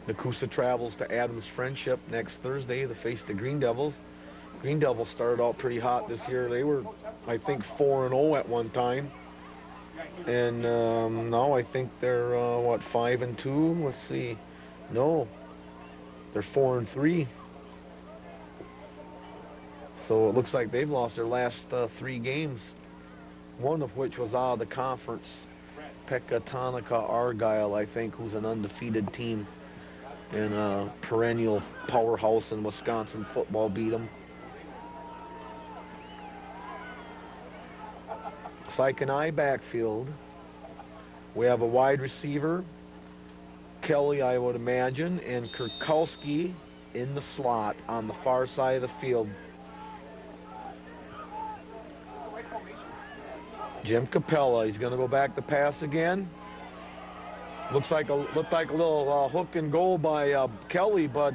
Nekoosa travels to Adams Friendship next Thursday to face the Green Devils. Green Devils started out pretty hot this year. They were, I think, 4-0 at one time. And now I think they're, what, 5-2? Let's see. No, they're 4-3. So it looks like they've lost their last 3 games, one of which was out of the conference. Pecatonica Argyle, I think, who's an undefeated team and a perennial powerhouse in Wisconsin football, beat them. Syke and I backfield. We have a wide receiver, Kelly, I would imagine, and Krakowski in the slot on the far side of the field. Jim Capella, he's going to go back to pass again. Looked like a little hook and goal by Kelly, but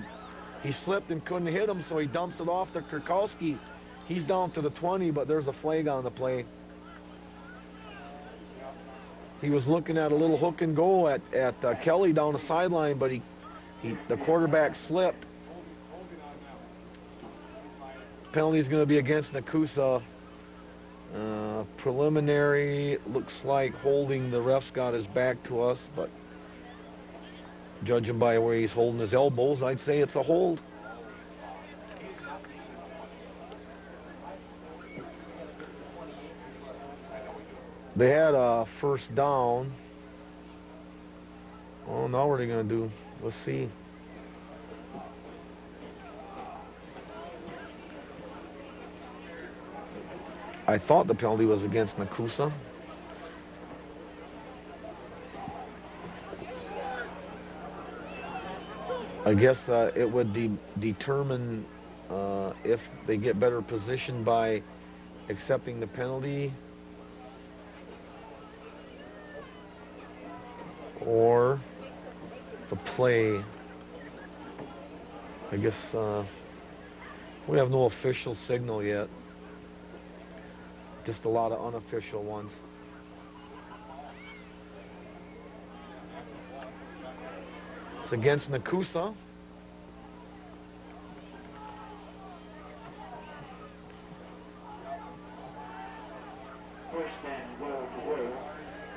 he slipped and couldn't hit him, so he dumps it off to Krakowski. He's down to the 20, but there's a flag on the play. He was looking at a little hook and goal at Kelly down the sideline, but the quarterback slipped. Penalty is going to be against Nekoosa. Preliminary looks like holding. The ref's got his back to us, but judging by where he's holding his elbows, I'd say it's a hold. They had a first down. Oh, now what are they going to do? Let's see. I thought the penalty was against Nekoosa. I guess it would determine if they get better position by accepting the penalty or the play. I guess we have no official signal yet. Just a lot of unofficial ones. It's against Nekoosa.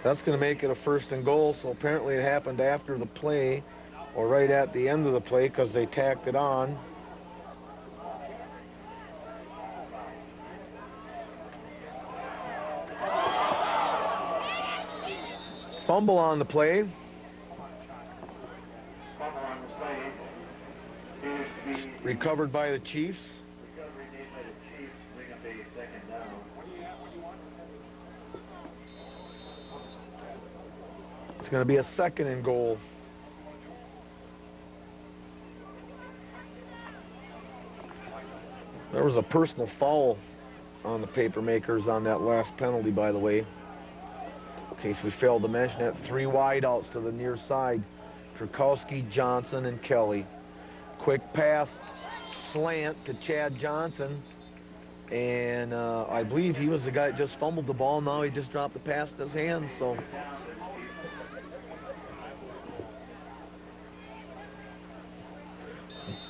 That's going to make it a 1st and goal, so apparently it happened after the play or right at the end of the play because they tacked it on. Fumble on the play. Recovered by the Chiefs. It's going to be a 2nd and goal. There was a personal foul on the Papermakers on that last penalty, by the way. In case we failed to mention it, 3 wideouts to the near side. Krakowski, Johnson, and Kelly. Quick pass, slant to Chad Johnson. And I believe he was the guy that just fumbled the ball. Now he just dropped the pass in his hands. So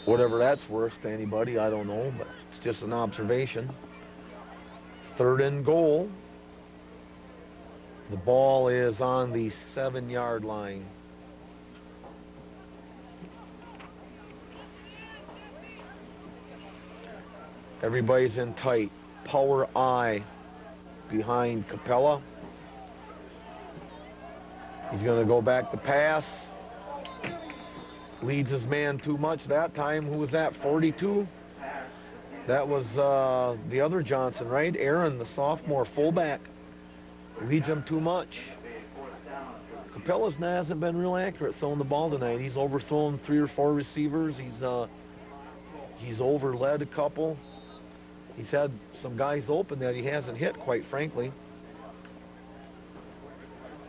Whatever that's worth to anybody, I don't know, but it's just an observation. 3rd and goal. The ball is on the 7-yard line. Everybody's in tight. Power I behind Capella. He's going to go back to pass. Leads his man too much that time. Who was that? 42? That was the other Johnson, right? Aaron, the sophomore fullback. Leads him too much. Capella's hasn't been real accurate throwing the ball tonight. He's overthrown 3 or 4 receivers. He's overled a couple. He's had some guys open that he hasn't hit, quite frankly.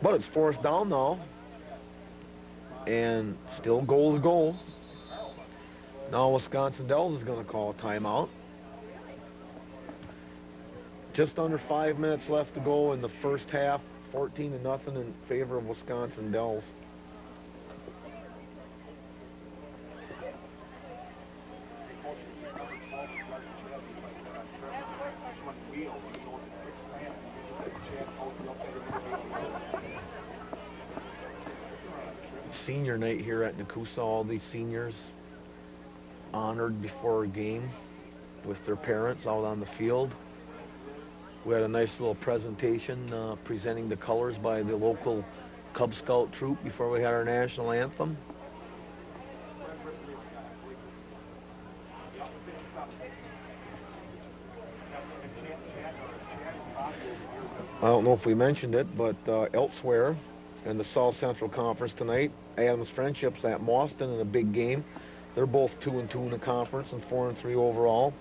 But it's 4th down now. And still goal to goal. Now Wisconsin Dells is going to call a timeout. Just under 5 minutes left to go in the first half. 14-0 in favor of Wisconsin Dells. Senior night here at Nekoosa. All these seniors honored before a game with their parents out on the field. We had a nice little presentation presenting the colors by the local Cub Scout troop before we had our national anthem. I don't know if we mentioned it, but elsewhere in the South Central Conference tonight, Adams Friendships at Mauston in a big game. They're both 2-2 in the conference and 4-3 overall.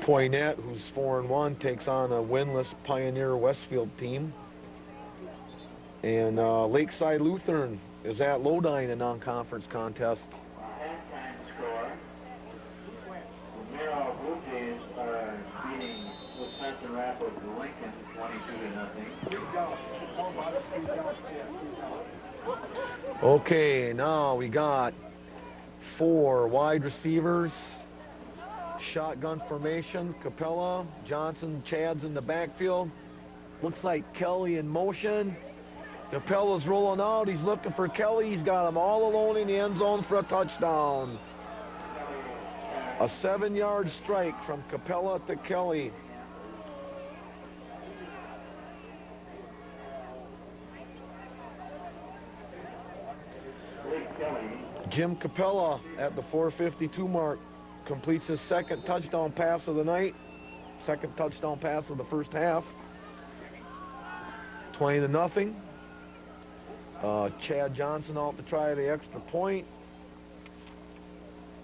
Poynette, who's 4-1, takes on a winless Pioneer Westfield team. And Lakeside Lutheran is at Lodi in a non-conference contest. Halftime score. Romero Blue Jays are beating Wisconsin Rapids Lincoln 22-0. Okay, now we got 4 wide receivers. Shotgun formation. Capella, Johnson, Chad's in the backfield. Looks like Kelly in motion. Capella's rolling out. He's looking for Kelly. He's got him all alone in the end zone for a touchdown. A 7-yard strike from Capella to Kelly. Jim Capella at the 4:52 mark completes his 2nd touchdown pass of the night. 2nd touchdown pass of the first half. 20-0. Chad Johnson out to try the extra point.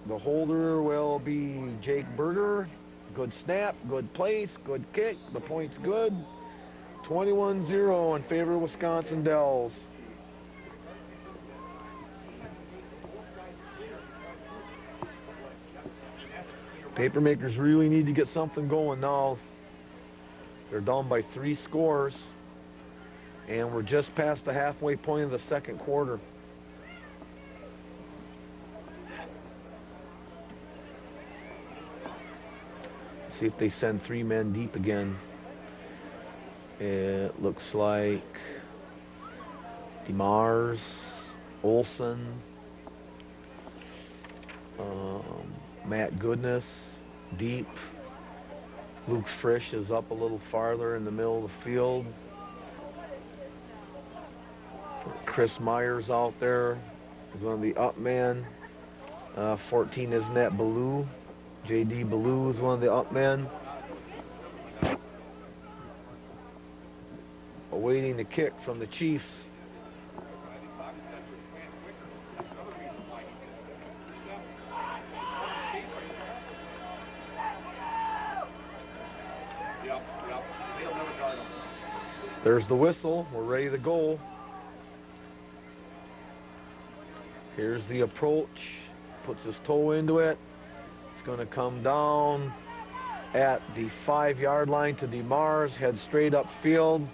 The holder will be Jake Berger. Good snap, good place, good kick. The point's good. 21-0 in favor of Wisconsin Dells. Papermakers really need to get something going now. They're down by 3 scores. And we're just past the halfway point of the 2nd quarter. See if they send 3 men deep again. It looks like DeMars, Olson, Matt Goodness, deep. Luke Frisch is up a little farther in the middle of the field. Chris Myers out there is one of the up men. 14 is Nat Ballou. J.D. Ballou is one of the up men. Awaiting the kick from the Chiefs. There's the whistle. We're ready to go. Here's the approach. Puts his toe into it. It's going to come down at the 5-yard line to DeMars. Head straight up field.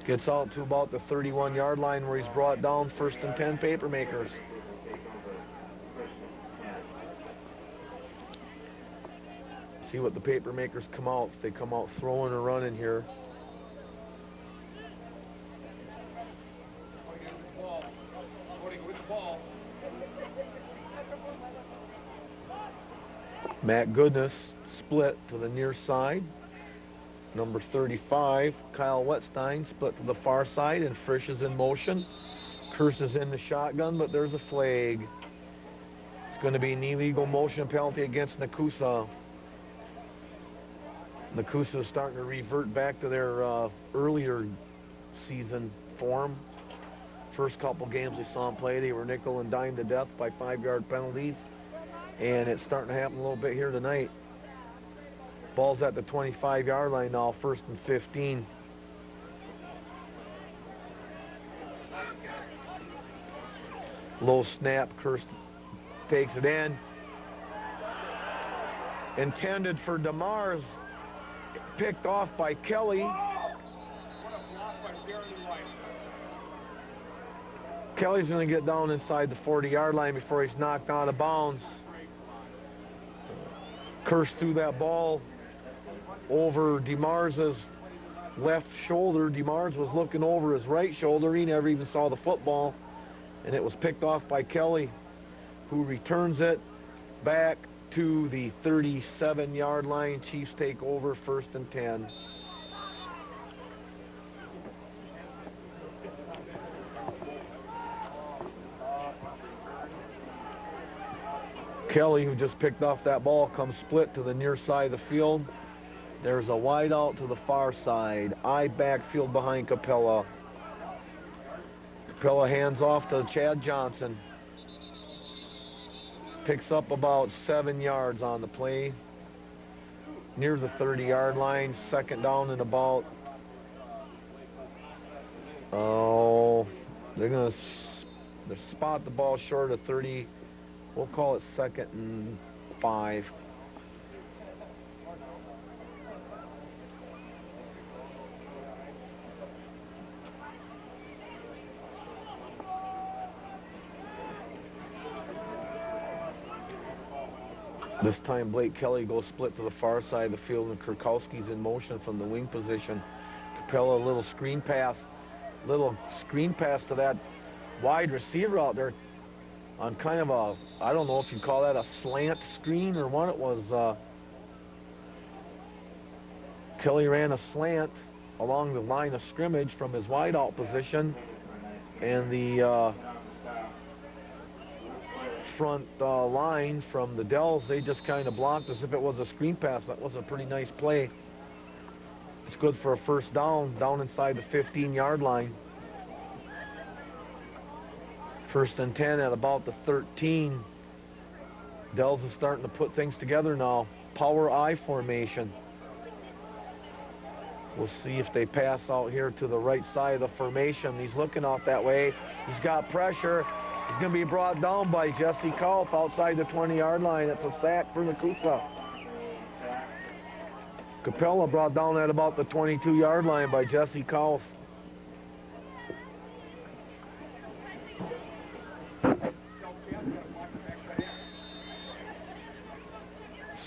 Gets out to about the 31-yard line where he's brought down, 1st and 10, Papermakers. See what the Papermakers come out. If they come out throwing or running here. Matt Goodness split to the near side. Number 35, Kyle Wetstein, split to the far side, and Frisch is in motion. Curse is in the shotgun, but there's a flag. It's going to be an illegal motion penalty against Nekoosa. Nekoosa is starting to revert back to their earlier season form. First couple games we saw them play, they were nickel and dime to death by 5-yard penalties. And it's starting to happen a little bit here tonight. Ball's at the 25-yard line now, 1st and 15. Low snap, Kirst takes it in. Intended for DeMars, picked off by Kelly. Kelly's going to get down inside the 40-yard line before he's knocked out of bounds. Kirst threw that ball over DeMars's left shoulder. DeMars was looking over his right shoulder. He never even saw the football. And it was picked off by Kelly, who returns it back to the 37-yard line. Chiefs take over, 1st and 10. Kelly, who just picked off that ball, comes split to the near side of the field. There's a wide out to the far side. I backfield behind Capella. Capella hands off to Chad Johnson. Picks up about 7 yards on the play. Near the 30-yard line. 2nd down and about. Oh, they're going to spot the ball short of 30. We'll call it 2nd and 5. This time Blake Kelly goes split to the far side of the field, and Kurkowski's in motion from the wing position. Capella, a little screen pass to that wide receiver out there on kind of a, I don't know if you'd call that a slant screen or what it was. Kelly ran a slant along the line of scrimmage from his wideout position, and the front line from the Dells, they just kind of blocked as if it was a screen pass. That was a pretty nice play. It's good for a 1st down inside the 15-yard line. 1st and 10 at about the 13. Dells is starting to put things together now. Power I formation. We'll see if they pass out here to the right side of the formation. He's looking off that way. He's got pressure. He's going to be brought down by Jesse Kauf outside the 20-yard line. It's a sack for Nekoosa. Capella brought down at about the 22-yard line by Jesse Kauf.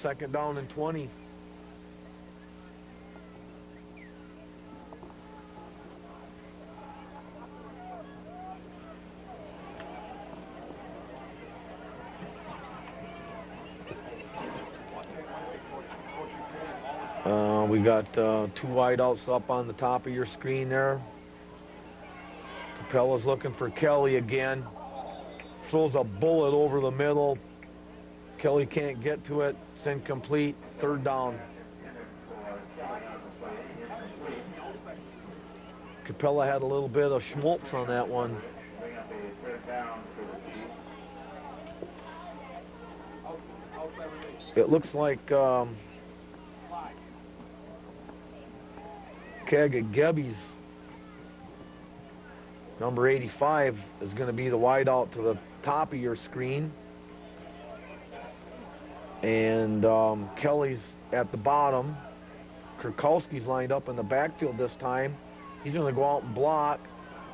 Second down and 20. We got 2 wideouts up on the top of your screen there. Capella's looking for Kelly again. Throws a bullet over the middle. Kelly can't get to it. It's incomplete. 3rd down. Capella had a little bit of schmaltz on that one. It looks like Kagagebi's number 85 is going to be the wideout to the top of your screen. And Kelly's at the bottom. Kurkowski's lined up in the backfield this time. He's going to go out and block.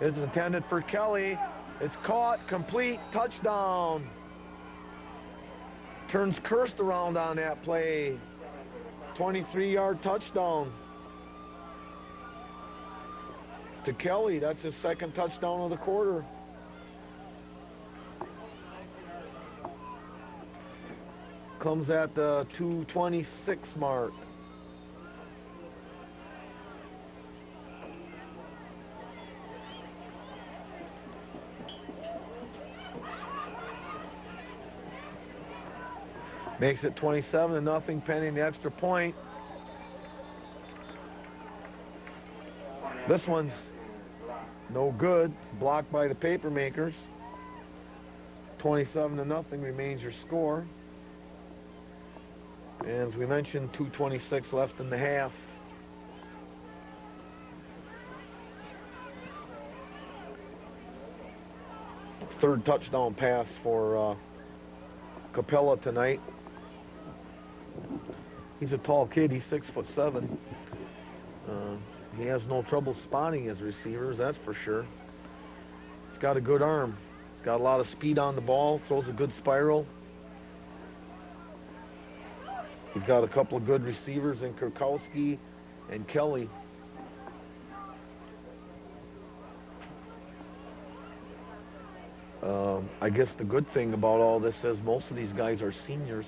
It's intended for Kelly. It's caught, complete, touchdown. Turns Kirst around on that play. 23-yard touchdown to Kelly. That's his second touchdown of the quarter. Comes at the 2:26 mark. Makes it 27-0 pending the extra point. This one's no good. Blocked by the Papermakers. 27-0 remains your score. And as we mentioned, 2:26 left in the half. Third touchdown pass for Capella tonight. He's a tall kid. He's 6'7". He has no trouble spotting his receivers, that's for sure. He's got a good arm. He's got a lot of speed on the ball. Throws a good spiral. He's got a couple of good receivers in Kurkowski and Kelly. I guess the good thing about all this is most of these guys are seniors.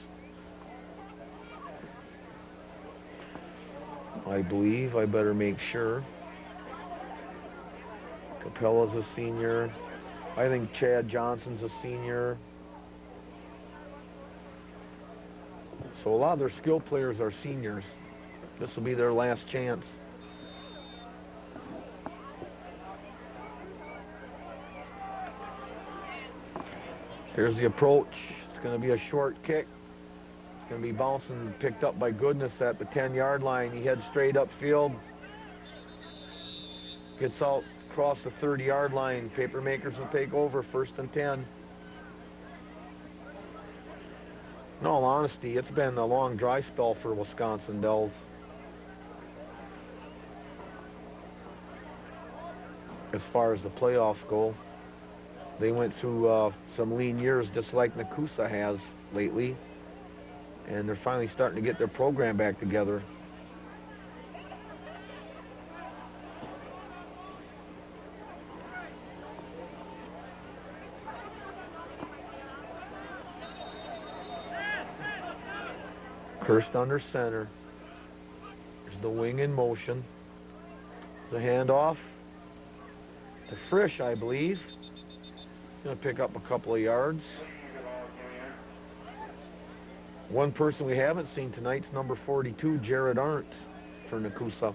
I believe. I better make sure. Capella's a senior. I think Chad Johnson's a senior. So a lot of their skill players are seniors. This will be their last chance. Here's the approach. It's going to be a short kick. It's going to be bouncing, picked up by Goodness at the 10-yard line. He heads straight upfield. Gets out across the 30-yard line. Papermakers will take over, 1st and 10. In all honesty, it's been a long dry spell for Wisconsin Dells. As far as the playoffs go, they went through some lean years just like Nekoosa has lately, and they're finally starting to get their program back together. Kirst under center. There's the wing in motion. The handoff to Frisch, I believe. Going to pick up a couple of yards. One person we haven't seen tonight's number 42, Jared Arndt for Nekoosa.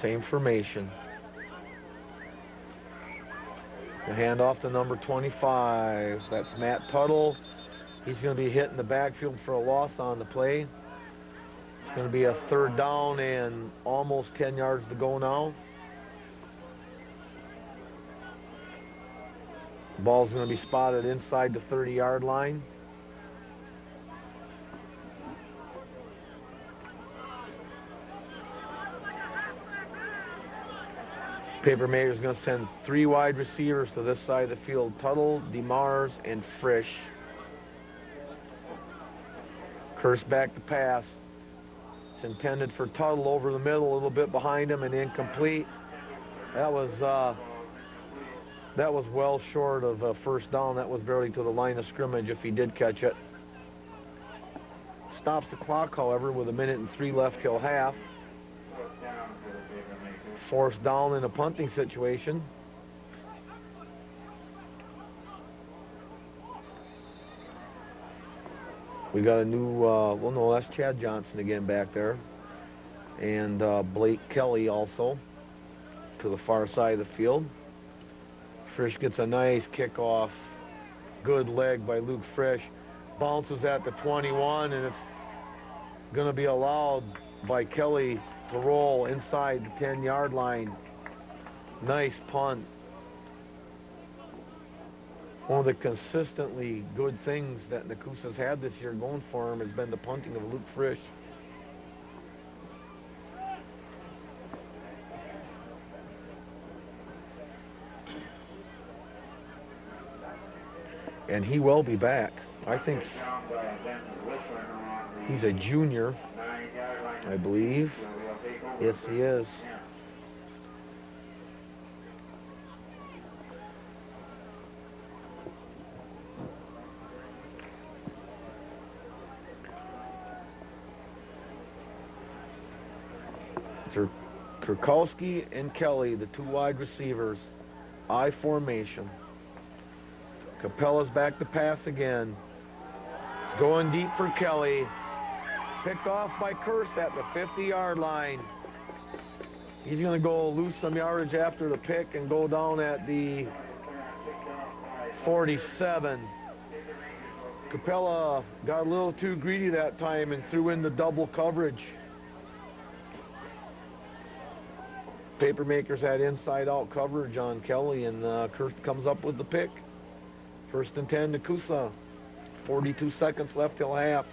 Same formation. The handoff to number 25. That's Matt Tuttle. He's going to be hitting the backfield for a loss on the play. It's going to be a 3rd down and almost 10 yards to go now. The ball's going to be spotted inside the 30-yard line. Papermakers is going to send 3 wide receivers to this side of the field. Tuttle, DeMars, and Frisch. Kirst back to pass. It's intended for Tuttle over the middle, a little bit behind him, and incomplete. That was well short of a 1st down. That was barely to the line of scrimmage if he did catch it. Stops the clock, however, with 1:03 left till half. 4th down in a punting situation. We got a new, well, no, that's Chad Johnson again back there. And Blake Kelly also to the far side of the field. Frisch gets a nice kickoff. Good leg by Luke Frisch. Bounces at the 21, and it's going to be allowed by Kelly to roll inside the 10-yard line. Nice punt. One of the consistently good things that Nekoosa's had this year going for him has been the punting of Luke Frisch. And he will be back. I think he's a junior, I believe. Yes, he is. Kurkowski and Kelly, the two wide receivers, I formation. Capella's back to pass again. It's going deep for Kelly. Picked off by Kirst at the 50-yard line. He's going to go lose some yardage after the pick and go down at the 47. Capella got a little too greedy that time and threw in the double coverage. Papermakers had inside-out coverage on Kelly, and Kirst comes up with the pick. 1st and 10, Nekoosa. 42 seconds left till half.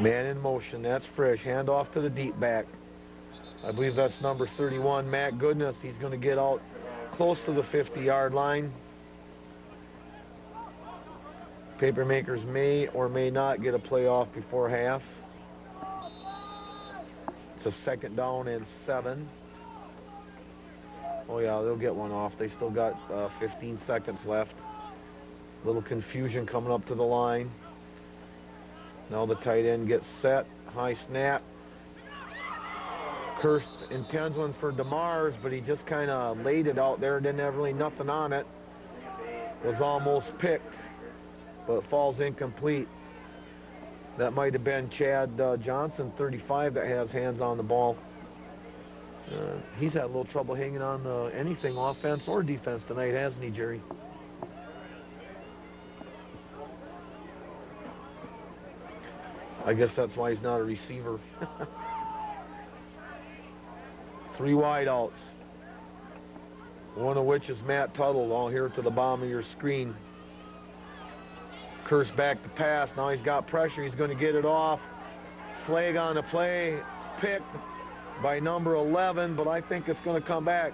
Man in motion, that's Frisch. Hand off to the deep back. I believe that's number 31, Matt Goodness. He's going to get out close to the 50-yard line. Papermakers may or may not get a playoff before half. It's a 2nd down and 7. Oh yeah, they'll get one off. They still got 15 seconds left. Little confusion coming up to the line. Now the tight end gets set. High snap. Kirst intends one for DeMars, but he just kind of laid it out there. Didn't have really nothing on it. Was almost picked, but falls incomplete. That might have been Chad Johnson, 35, that has hands on the ball. He's had a little trouble hanging on to anything, offense or defense tonight, hasn't he, Jerry? I guess that's why he's not a receiver. 3 wideouts. One of which is Matt Tuttle, all here to the bottom of your screen. Kirst back to pass. Now he's got pressure. He's going to get it off. Flag on the play. Picked by number 11, but I think it's going to come back.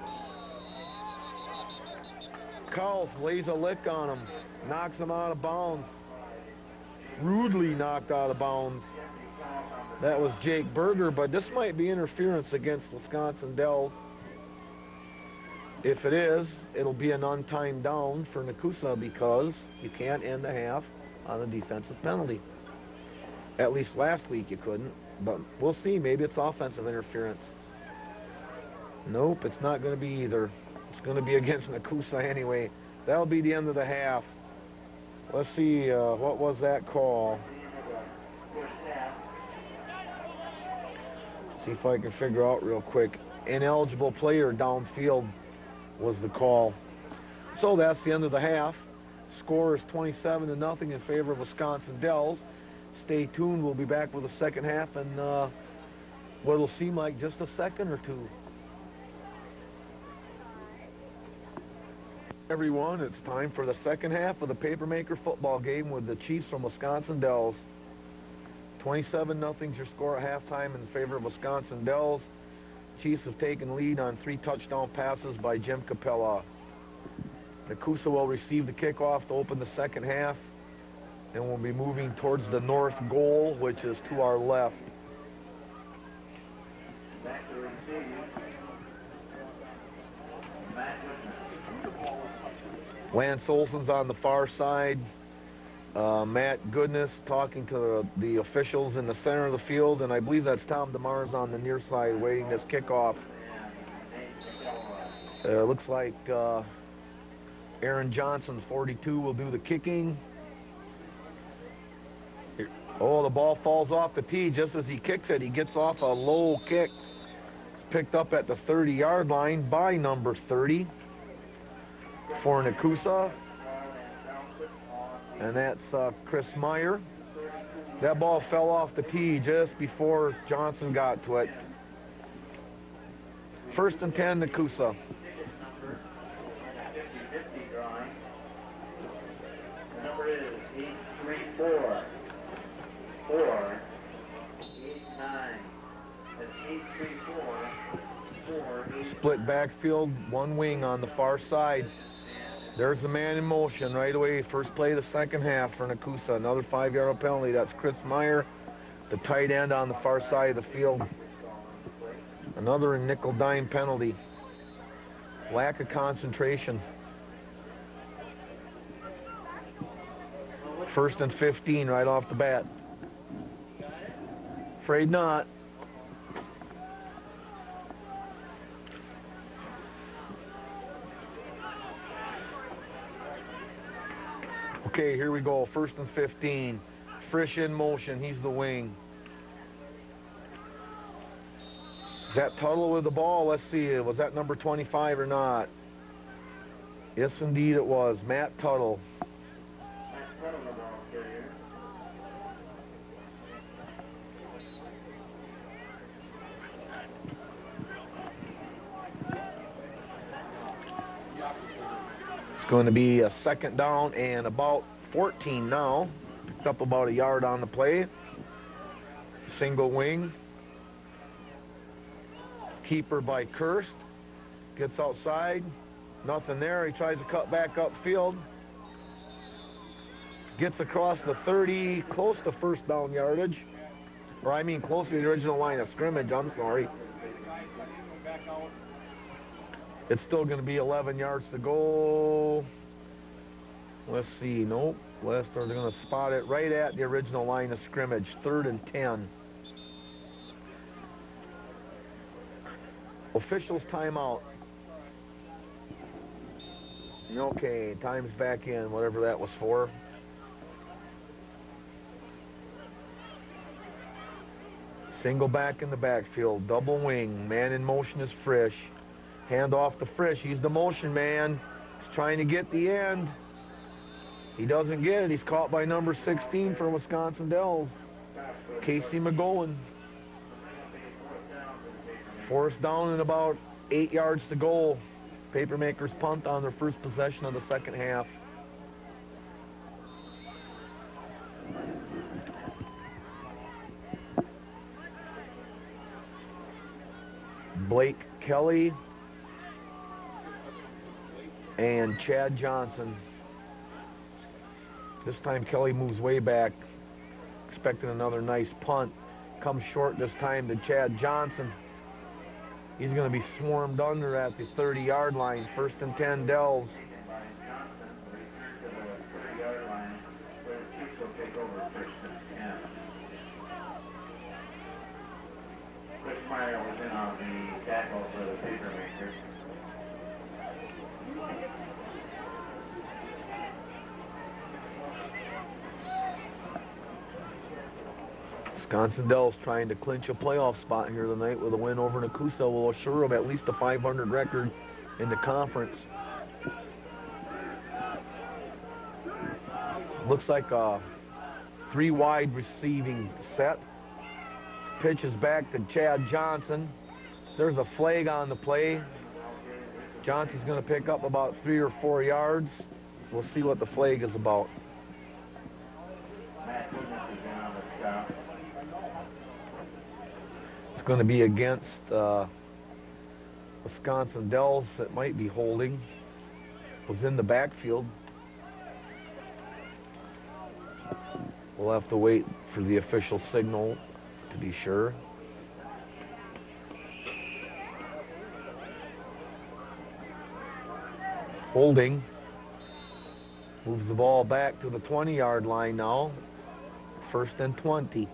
Kauf lays a lick on him. Knocks him out of bounds. Rudely knocked out of bounds. That was Jake Berger, but this might be interference against Wisconsin Dells. If it is, it'll be an untimed down for Nekoosa because you can't end the half on a defensive penalty. At least last week you couldn't, but we'll see. Maybe it's offensive interference. Nope, it's not going to be either. It's going to be against Nekoosa anyway. That'll be the end of the half. Let's see, what was that call? See if I can figure out real quick. Ineligible player downfield was the call. So that's the end of the half. Score is 27-0 in favor of Wisconsin Dells. Stay tuned. We'll be back with the second half and what'll seem like just a second or two. Everyone, it's time for the second half of the Papermaker football game with the Chiefs from Wisconsin Dells. 27-0 is your score at halftime in favor of Wisconsin Dells. Chiefs have taken lead on 3 touchdown passes by Jim Capella. Nekoosa will receive the kickoff to open the second half, and we'll be moving towards the north goal, which is to our left. Lance Olson's on the far side. Matt Goodness talking to the officials in the center of the field, and I believe that's Tom DeMars on the near side waiting this kickoff. Looks like Aaron Johnson, 42, will do the kicking. Oh, the ball falls off the tee just as he kicks it. He gets off a low kick. Picked up at the 30-yard line by number 30 for Nekoosa. And that's Chris Meyer. That ball fell off the tee just before Johnson got to it. First and 10, Nekoosa. The number is 834 489. That's 834 489. Split backfield, one wing on the far side. There's the man in motion right away. First play of the second half for Nekoosa. Another 5-yard penalty. That's Chris Meyer, the tight end on the far side of the field. Another nickel dime penalty. Lack of concentration. First and 15 right off the bat. Afraid not. Okay, here we go. First and 15. Frisch in motion. He's the wing. Is that Tuttle with the ball? Let's see. Was that number 25 or not? Yes, indeed it was. Matt Tuttle. It's going to be a second down and about 14 now. Picked up about a yard on the play. Single wing. Keeper by Kirst. Gets outside. Nothing there. He tries to cut back upfield. Gets across the 30, close to first down yardage. Or I mean close to the original line of scrimmage, I'm sorry. It's still going to be 11 yards to go. Let's see. Nope. Leicester, they're going to spot it right at the original line of scrimmage. 3rd and 10. Officials timeout. Okay, time's back in, whatever that was for. Single back in the backfield. Double wing. Man in motion is Frisch. Hand off to Frisch. He's the motion man. He's trying to get the end. He doesn't get it. He's caught by number 16 for Wisconsin Dells, Casey McGowan. Fourth down and about 8 yards to go. Papermakers punt on their first possession of the second half. Blake Kelly and Chad Johnson. This time Kelly moves way back, expecting another nice punt. Comes short this time to Chad Johnson. He's going to be swarmed under at the 30-yard line. First and 10, Dells. Chris Meyer was in on the tackle for the Papermakers. Wisconsin Dells trying to clinch a playoff spot here tonight with a win over Nekoosa will assure them at least a 500 record in the conference. Looks like a 3-wide receiving set. Pitch is back to Chad Johnson. There's a flag on the play. Johnson's going to pick up about 3 or 4 yards. We'll see what the flag is about. It's going to be against Wisconsin Dells that might be holding. Was in the backfield. We'll have to wait for the official signal to be sure. Holding. Moves the ball back to the 20-yard line now. First and 20.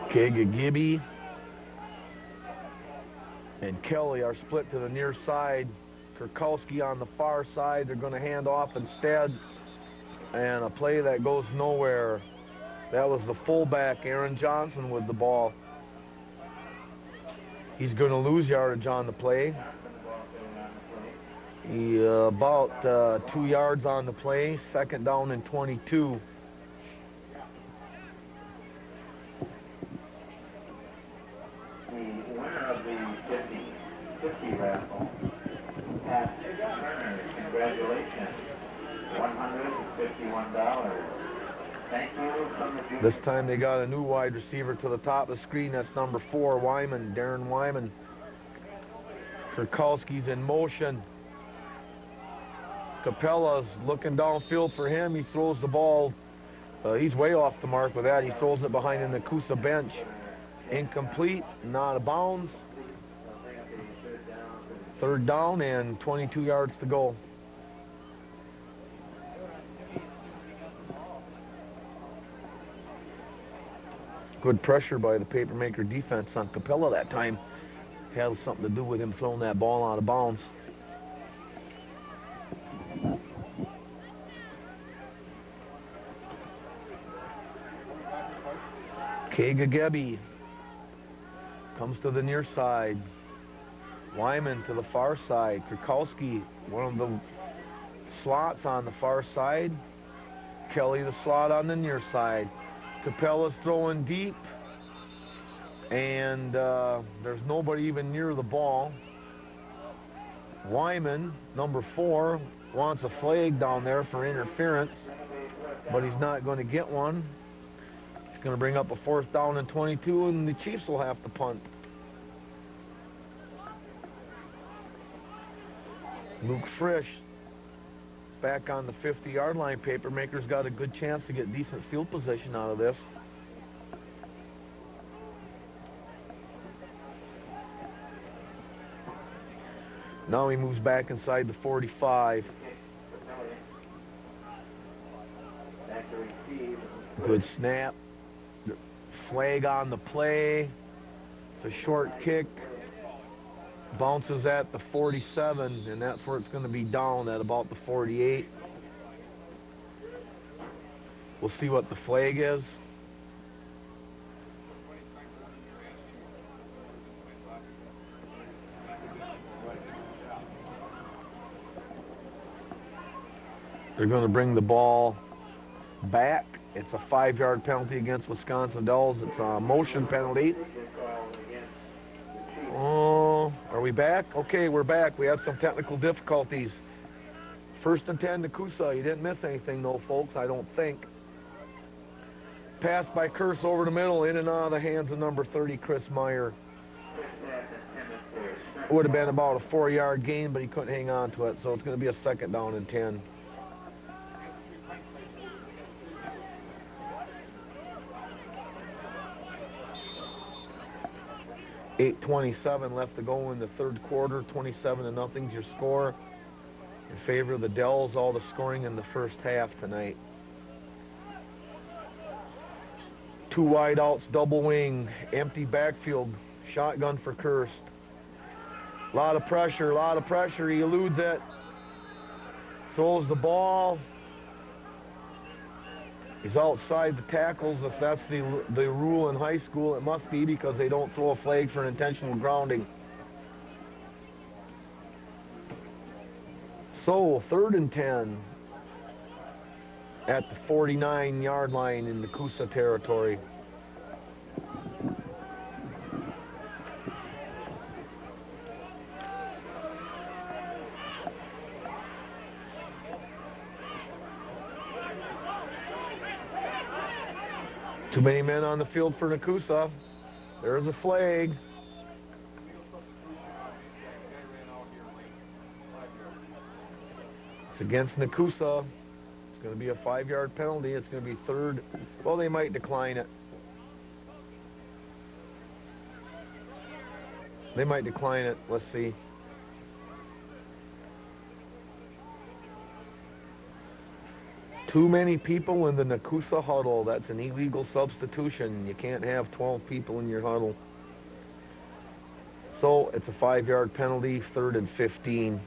Kegagibby and Kelly are split to the near side. Kurkowski on the far side. They're going to hand off instead. And a play that goes nowhere. That was the fullback, Aaron Johnson, with the ball. He's going to lose yardage on the play. He about 2 yards on the play. 2nd down and 22. The winner of the 50 raffle, Pat Turner, congratulations, $151. Thank you from the junior. This time they got a new wide receiver to the top of the screen. That's number 4, Wyman, Darren Wyman. Kurkowski's in motion. Capella's looking downfield for him. He throws the ball. He's way off the mark with that. He throws it behind the Nekoosa bench. Incomplete, not a bounds. 3rd down and 22 yards to go. Good pressure by the Papermaker defense on Capella that time. Had something to do with him throwing that ball out of bounds. Kagagebi comes to the near side. Wyman to the far side. Kurkowski, one of the slots on the far side. Kelly, the slot on the near side. Capella's throwing deep. And there's nobody even near the ball. Wyman, number 4, wants a flag down there for interference, but he's not going to get one. It's going to bring up a 4th down and 22, and the Chiefs will have to punt. Luke Frisch back on the 50-yard line. Papermakers got a good chance to get decent field position out of this. Now he moves back inside the 45. Good snap. Flag on the play. It's a short kick. Bounces at the 47, and that's where it's going to be down at about the 48. We'll see what the flag is. They're going to bring the ball back. It's a 5-yard penalty against Wisconsin Dells. It's a motion penalty. Oh, are we back? Okay, we're back. We had some technical difficulties. 1st and 10, Nekoosa. You didn't miss anything, though, folks, I don't think. Pass by Curse over the middle, in and out of the hands of number 30, Chris Meyer. It would have been about a 4-yard gain, but he couldn't hang on to it, so it's going to be a 2nd down and 10. .8:27 left to go in the 3rd quarter. 27-0's your score in favor of the Dells. All the scoring in the 1st half tonight. 2 wide outs, double wing, empty backfield, shotgun for Kirst. A lot of pressure, He eludes it. Throws the ball. He's outside the tackles. If that's the rule in high school, it must be, because they don't throw a flag for an intentional grounding. So 3rd and 10 at the 49-yard line in Nekoosa territory. Too many men on the field for Nekoosa. There's a flag. It's against Nekoosa. It's going to be a 5-yard penalty. It's going to be 3rd. Well, they might decline it. They might decline it. Let's see. Too many people in the Nekoosa huddle. That's an illegal substitution. You can't have 12 people in your huddle. So it's a 5-yard penalty, 3rd and 15.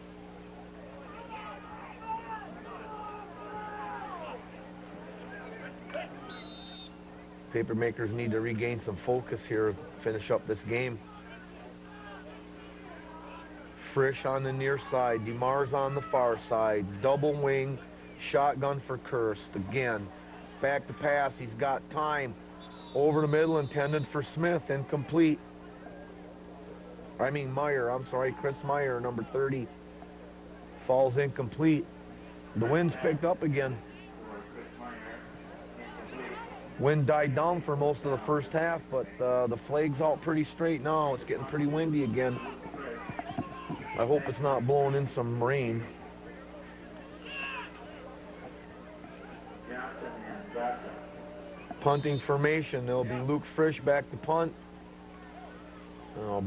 Papermakers need to regain some focus here, finish up this game. Frisch on the near side, DeMars on the far side, double wing, shotgun for Kirst. Again, back to pass, he's got time. Over the middle, intended for Smith, incomplete. I mean Meyer, I'm sorry, Chris Meyer, number 30, falls incomplete. The wind's picked up again. Wind died down for most of the first half, but the flag's out pretty straight now. It's getting pretty windy again. I hope it's not blowing in some rain. Punting formation. There'll be Luke Frisch back to punt.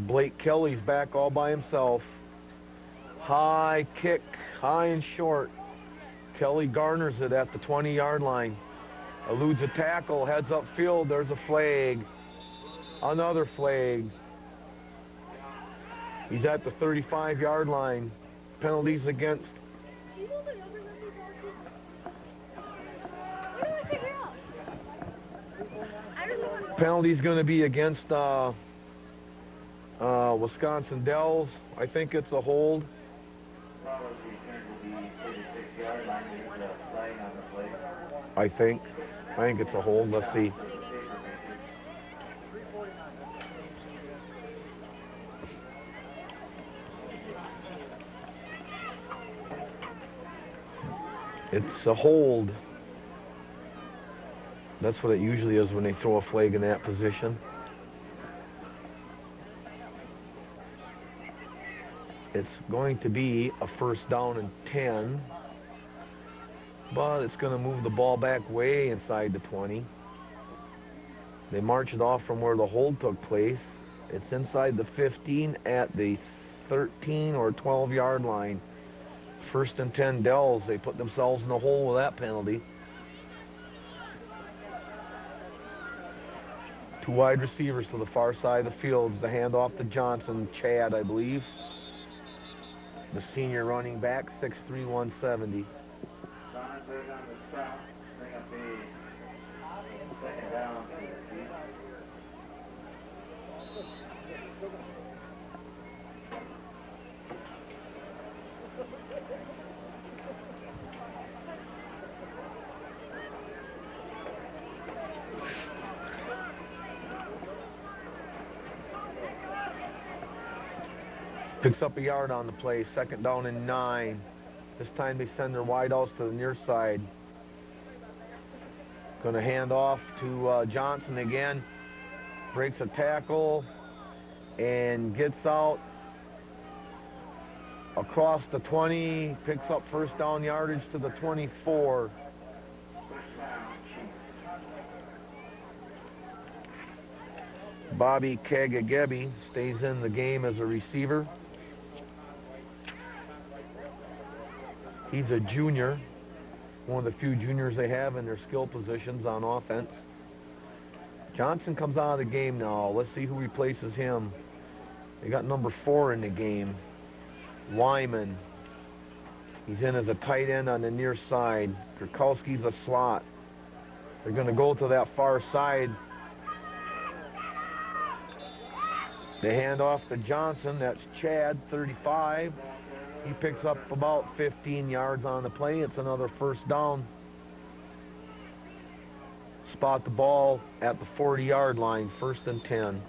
Blake Kelly's back all by himself. High kick, high and short. Kelly garners it at the 20-yard line. Eludes a tackle, heads upfield, there's a flag. Another flag. He's at the 35-yard line. Penalties against. Penalty's going to be against Wisconsin Dells. I think it's a hold. I think it's a hold. Let's see. It's a hold. That's what it usually is when they throw a flag in that position. It's going to be a 1st down and 10. But it's going to move the ball back way inside the 20. They march it off from where the hold took place. It's inside the 15 at the 13 or 12-yard line. 1st and 10 Dells. They put themselves in the hole with that penalty. 2 wide receivers to the far side of the field. The handoff to Johnson, Chad, I believe. The senior running back, 6'3", 170. Picks up a yard on the play, 2nd down and 9. This time they send their wideouts to the near side. Going to hand off to Johnson again. Breaks a tackle and gets out across the 20. Picks up 1st down yardage to the 24. Bobby Kagagebi stays in the game as a receiver. He's a junior, one of the few juniors they have in their skill positions on offense. Johnson comes out of the game now. Let's see who replaces him. They got number 4 in the game, Wyman. He's in as a tight end on the near side. Krakowski's a slot. They're going to go to that far side. They hand off to Johnson. That's Chad, 35. He picks up about 15 yards on the play. It's another 1st down. Spot the ball at the 40-yard line, 1st and 10.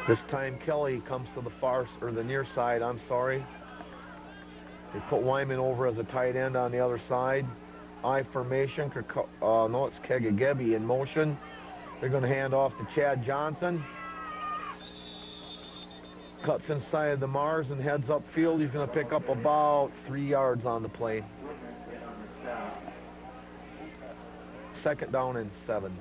This time Kelly comes to the far, or the near side, I'm sorry. They put Wyman over as a tight end on the other side. I formation, no, it's Kagagebi in motion. They're going to hand off to Chad Johnson. Cuts inside the Mars and heads upfield. He's going to pick up about 3 yards on the play. 2nd down and 7.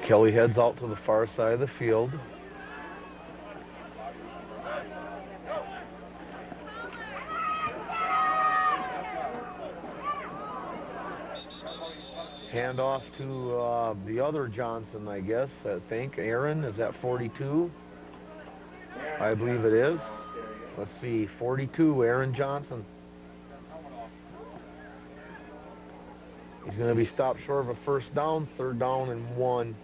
Kelly heads out to the far side of the field. Hand off to the other Johnson, I guess. I think Aaron is at 42. I believe it is. Let's see, 42, Aaron Johnson. He's going to be stopped short of a first down, 3rd down and 1.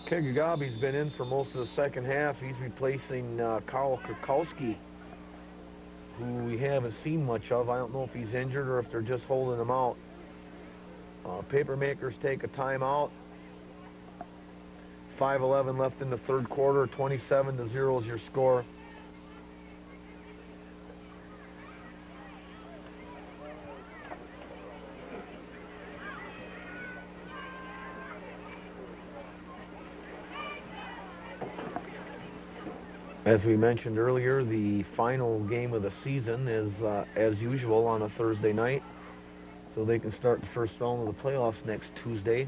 Kegagabi's been in for most of the second half. He's replacing Karl Kurkowski, who we haven't seen much of. I don't know if he's injured or if they're just holding him out. Papermakers take a timeout. 5:11 left in the 3rd quarter. 27-0 is your score. As we mentioned earlier, the final game of the season is, as usual, on a Thursday night. So they can start the first round of the playoffs next Tuesday.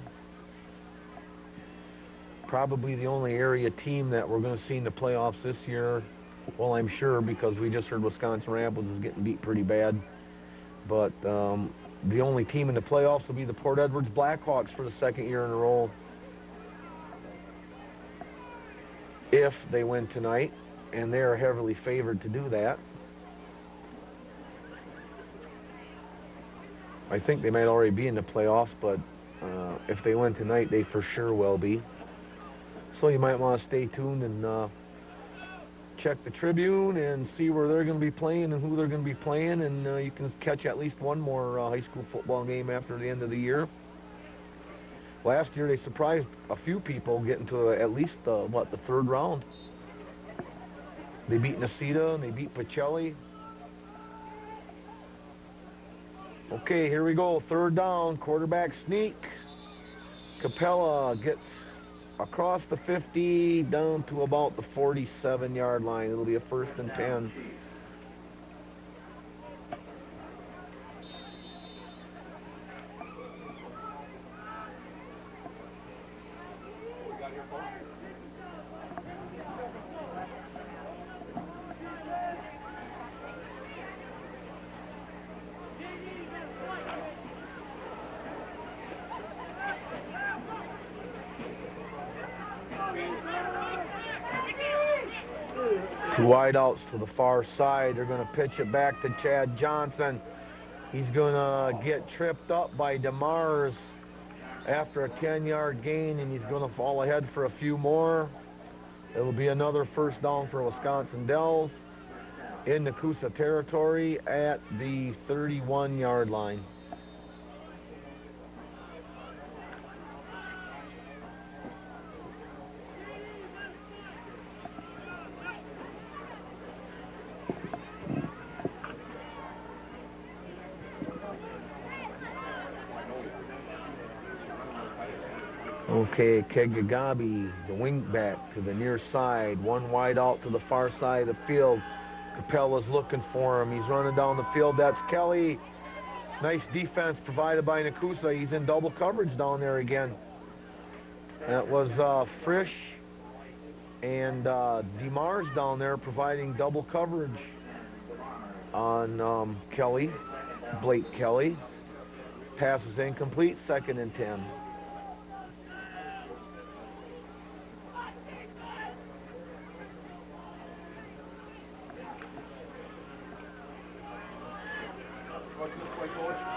Probably the only area team that we're going to see in the playoffs this year, well, I'm sure, because we just heard Wisconsin Rapids is getting beat pretty bad. But the only team in the playoffs will be the Port Edwards Blackhawks for the 2nd year in a row. If they win tonight, and they are heavily favored to do that. I think they might already be in the playoffs, but if they win tonight, they for sure will be. So you might want to stay tuned and check the Tribune and see where they're going to be playing and who they're going to be playing, and you can catch at least one more high school football game after the end of the year. Last year, they surprised a few people getting to at least, the 3rd round. They beat Nekoosa and they beat Pacelli. Okay, here we go. 3rd down, quarterback sneak. Capella gets across the 50 down to about the 47-yard line. It'll be a 1st and 10. Two wideouts to the far side. They're going to pitch it back to Chad Johnson. He's going to get tripped up by DeMars after a 10-yard gain, and he's going to fall ahead for a few more. It'll be another 1st down for Wisconsin Dells in Nekoosa territory at the 31-yard line. Okay, Kegagabi, the wing back to the near side. One wide out to the far side of the field. Capella's looking for him. He's running down the field. That's Kelly. Nice defense provided by Nekoosa. He's in double coverage down there again. That was Frisch and DeMars down there providing double coverage on Kelly, Blake Kelly. Pass is incomplete, 2nd and 10.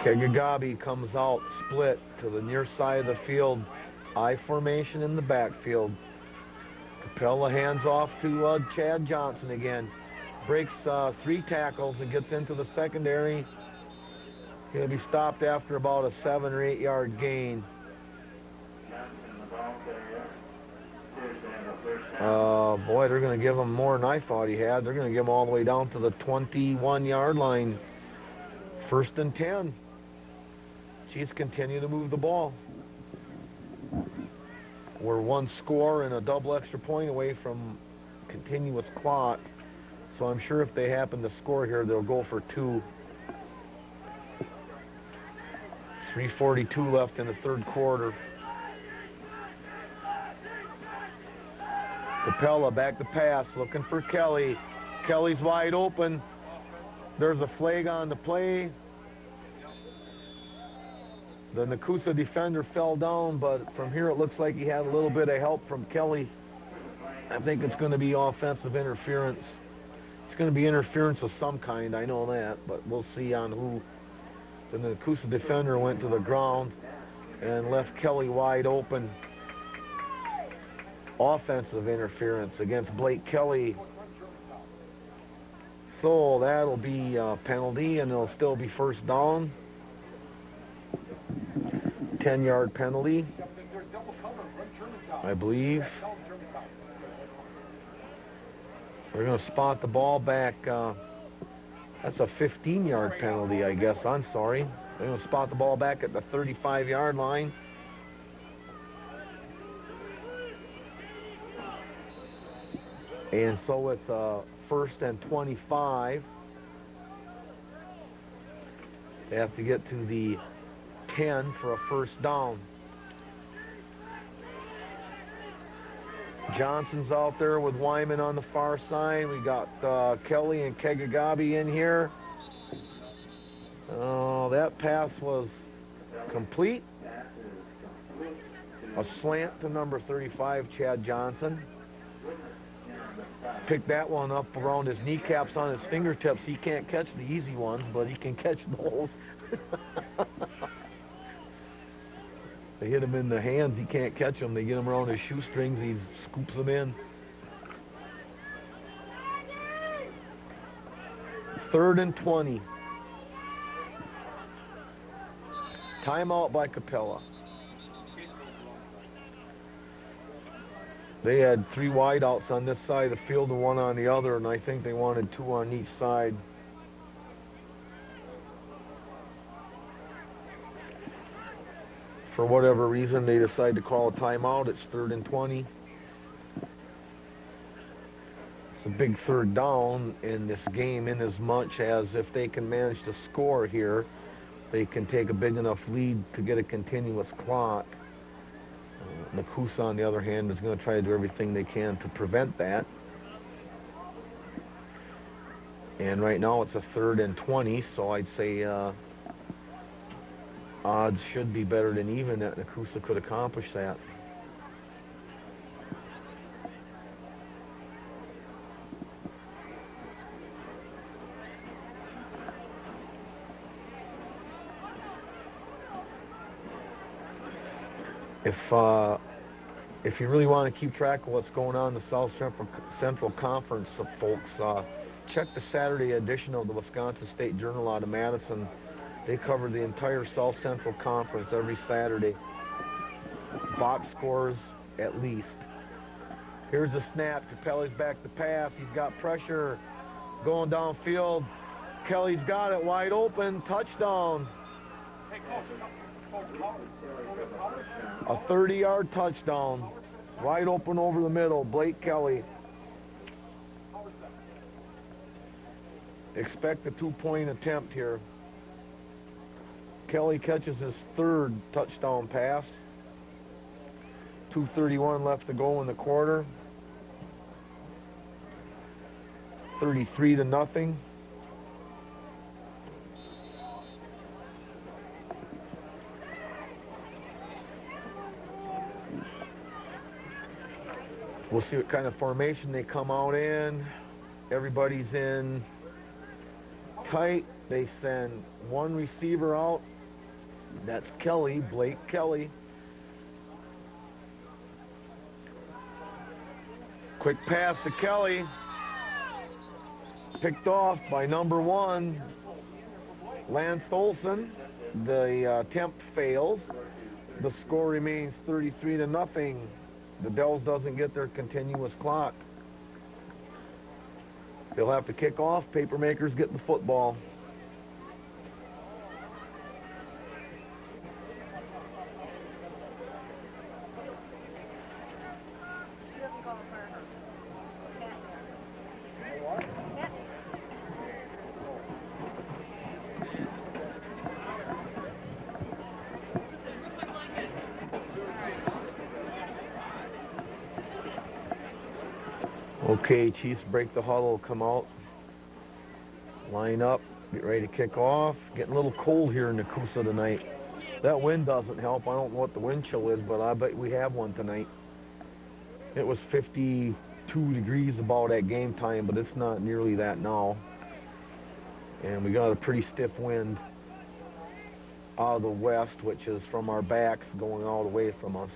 Kegagabi comes out, split to the near side of the field. I formation in the backfield. Capella hands off to Chad Johnson again. Breaks 3 tackles and gets into the secondary. He'll be stopped after about a 7 or 8 yard gain. Boy, they're going to give him more than I thought he had. They're going to give him all the way down to the 21-yard line. 1st and 10. Chiefs continue to move the ball. We're 1 score and a double extra point away from continuous clock. So I'm sure if they happen to score here, they'll go for 2. 3:42 left in the third quarter. Capella back to pass, looking for Kelly. Kelly's wide open. There's a flag on the play. The Nekoosa defender fell down, but from here it looks like he had a little bit of help from Kelly. I think it's going to be offensive interference. It's going to be interference of some kind, I know that, but we'll see on who. The Nekoosa defender went to the ground and left Kelly wide open. Offensive interference against Blake Kelly. So that'll be a penalty, and it'll still be first down. 10-yard penalty, I believe. We're going to spot the ball back. That's a 15-yard penalty, I guess. I'm sorry. They're going to spot the ball back at the 35-yard line. And so it's first and 25. They have to get to the 10 for a first down. Johnson's out there with Wyman on the far side. We got Kelly and Kegagabi in here. That pass was complete. A slant to number 35, Chad Johnson. Picked that one up around his kneecaps on his fingertips. He can't catch the easy ones, but he can catch those. They hit him in the hands, he can't catch them. They get him around his shoestrings, he scoops them in. Third and 20. Timeout by Capella. They had 3 wideouts on this side of the field and 1 on the other, and I think they wanted 2 on each side. For whatever reason, they decided to call a timeout. It's 3rd and 20. It's a big third down in this game, in as much as if they can manage to score here, they can take a big enough lead to get a continuous clock. Nekoosa, on the other hand, is going to try to do everything they can to prevent that. And right now it's a 3rd and 20, so I'd say odds should be better than even that Nekoosa could accomplish that. If you really want to keep track of what's going on in the South Central Conference, folks, check the Saturday edition of the Wisconsin State Journal out of Madison. They cover the entire South Central Conference every Saturday. Box scores at least. Here's the snap. Capelli's back to pass. He's got pressure going downfield. Kelly's got it wide open. Touchdown. A 30-yard touchdown. Wide open over the middle. Blake Kelly. Expect a 2-point attempt here. Kelly catches his 3rd touchdown pass. 2:31 left to go in the quarter. 33-0. We'll see what kind of formation they come out in. Everybody's in tight. They send 1 receiver out. That's Kelly, Blake Kelly. Quick pass to Kelly. Picked off by number 1, Lance Olson. The attempt fails. The score remains 33-0. The Dells doesn't get their continuous clock. They'll have to kick off. Papermakers get the football. Okay, Chiefs break the huddle, come out, line up, get ready to kick off. Getting a little cold here in Nekoosa tonight. That wind doesn't help. I don't know what the wind chill is, but I bet we have one tonight. It was 52 degrees about at game time, but it's not nearly that now. And we got a pretty stiff wind out of the west, which is from our backs going all the way from us.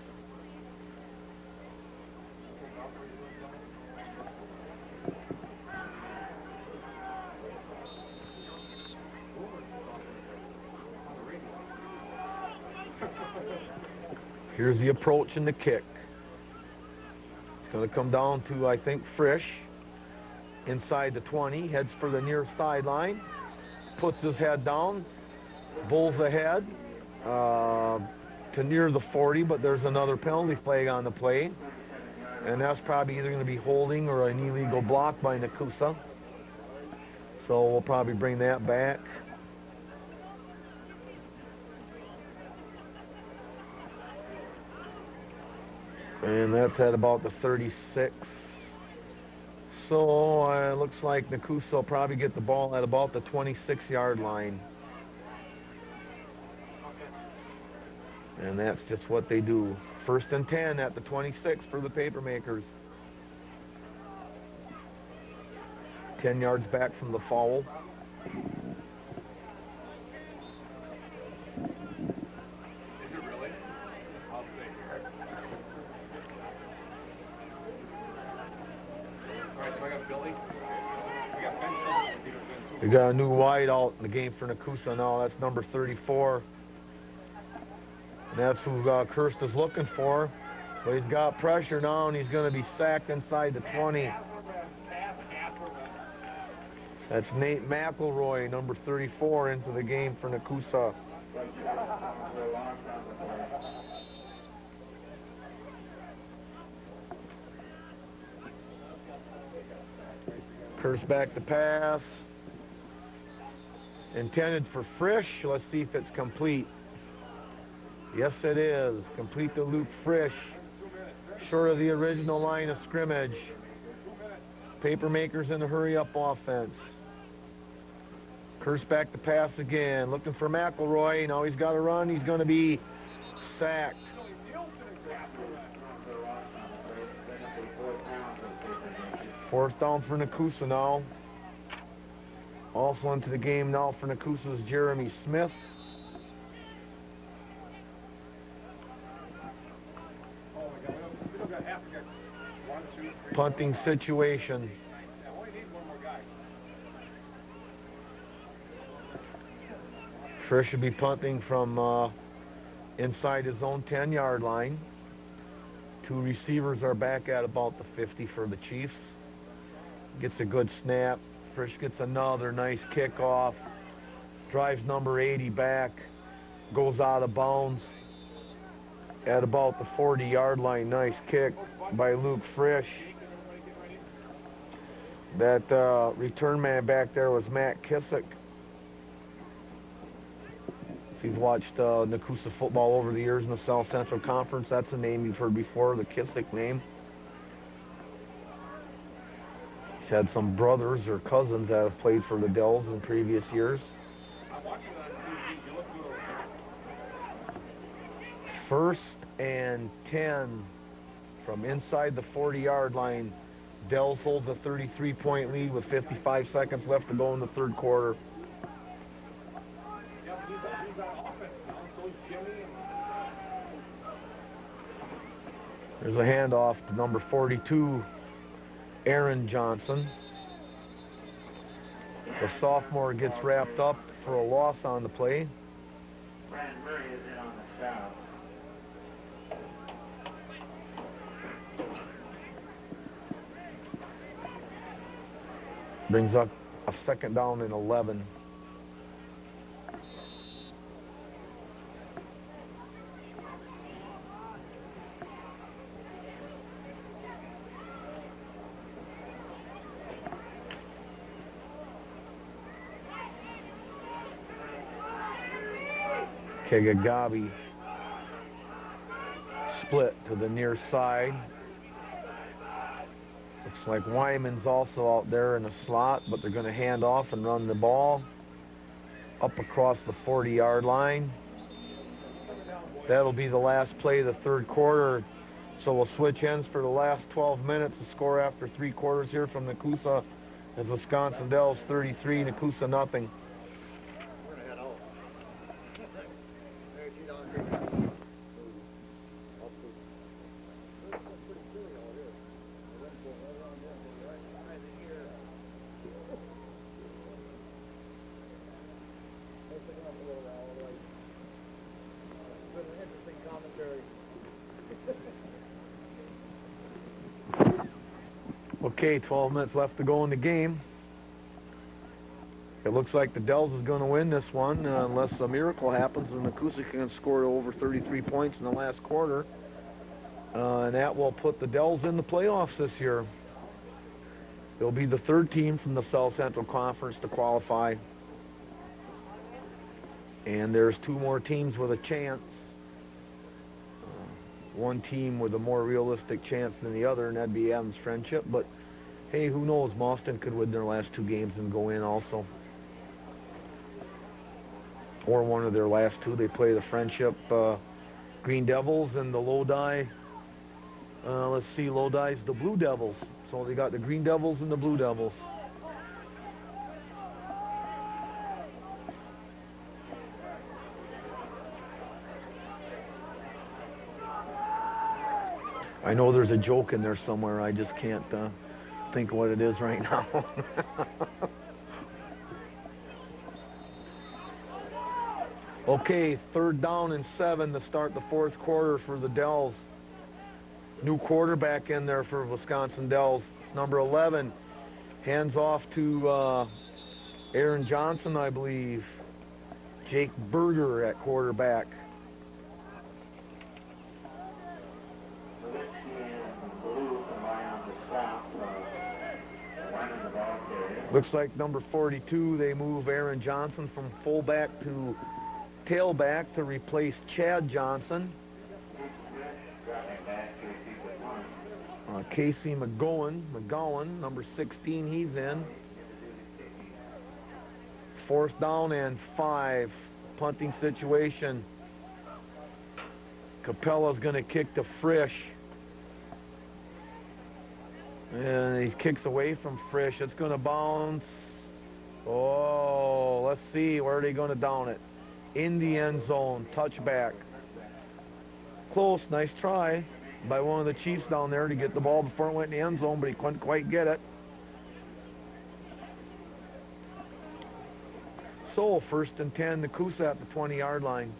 Here's the approach and the kick. It's going to come down to, I think, Frisch. Inside the 20, heads for the near sideline. Puts his head down, bowls ahead to near the 40, but there's another penalty flag on the play. And that's probably either going to be holding or an illegal block by Nekoosa. So we'll probably bring that back. And that's at about the 36. So it looks like Nekoosa will probably get the ball at about the 26-yard line. And that's just what they do. 1st and 10 at the 26 for the Papermakers. 10 yards back from the foul. We got a new wide out in the game for Nekoosa now. That's number 34. And that's who Kirst is looking for. So he's got pressure now, and he's going to be sacked inside the 20. That's Nate McElroy, number 34, into the game for Nekoosa. Kirst back to pass. Intended for Frisch. Let's see if it's complete. Yes, it is. Complete to Luke Frisch. Short of the original line of scrimmage. Papermakers in a hurry-up offense. Kirst back to pass again. Looking for McElroy. Now he's got to run. He's going to be sacked. 4th down for Nekoosa now. Also into the game now for Nekoosa's Jeremy Smith. Punting situation. Frisch should be punting from inside his own 10-yard line. 2 receivers are back at about the 50 for the Chiefs. Gets a good snap. Frisch gets another nice kickoff. Drives number 80 back. Goes out of bounds at about the 40-yard line. Nice kick by Luke Frisch. That return man back there was Matt Kissick. If you've watched Nekoosa football over the years in the South Central Conference, that's a name you've heard before, the Kissick name. He's had some brothers or cousins that have played for the Dells in previous years. 1st and 10 from inside the 40-yard line. Dells holds a 33-point lead with 55 seconds left to go in the 3rd quarter. There's a handoff to number 42, Aaron Johnson. The sophomore gets wrapped up for a loss on the play. Brandon Murray is in on the south. Brings up a 2nd down and 11. Kegagabi split to the near side. Looks like Wyman's also out there in the slot, but they're going to hand off and run the ball up across the 40-yard line. That'll be the last play of the third quarter. So we'll switch ends for the last 12 minutes. The score after 3 quarters here from Nekoosa is Wisconsin Dells 33, Nekoosa nothing. Okay, 12 minutes left to go in the game. It looks like the Dells is going to win this one unless a miracle happens and Nekoosa can score over 33 points in the last quarter. And that will put the Dells in the playoffs this year. They'll be the 3rd team from the South Central Conference to qualify. And there's 2 more teams with a chance. One team with a more realistic chance than the other, and that'd be Adams Friendship. But hey, who knows? Mauston could win their last 2 games and go in also. Or one of their last 2. They play the Friendship Green Devils and the Lodi. Let's see, Lodi's the Blue Devils. So they got the Green Devils and the Blue Devils. I know there's a joke in there somewhere. I just can't think of what it is right now. Okay, 3rd down and 7 to start the 4th quarter for the Dells. New quarterback in there for Wisconsin Dells. It's number 11. Hands off to Aaron Johnson, I believe. Jake Berger at quarterback. Looks like number 42, they move Aaron Johnson from fullback to tailback to replace Chad Johnson. Casey McGowan, number 16, he's in. 4th down and 5, punting situation. Capella's going to kick to Frisch. And he kicks away from Frisch. It's going to bounce. Oh, let's see. Where are they going to down it? In the end zone. Touchback. Close. Nice try by one of the Chiefs down there to get the ball before it went in the end zone, but he couldn't quite get it. So, 1st and 10, Nekoosa at the 20-yard line.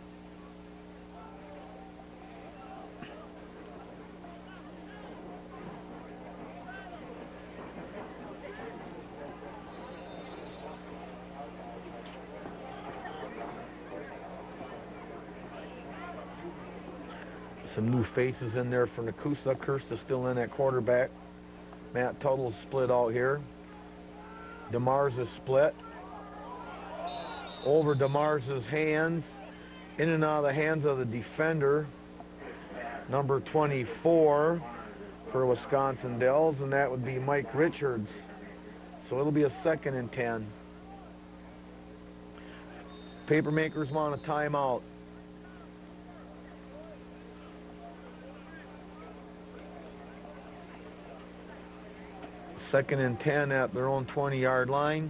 Some new faces in there for Nekoosa. Kirsta's still in at quarterback. Matt Tuttle's split out here. DeMars is split. Over DeMars' hands. In and out of the hands of the defender. Number 24 for Wisconsin Dells, and that would be Mike Richards. So it'll be a 2nd and 10. Papermakers want a timeout. Second and 10 at their own 20-yard line.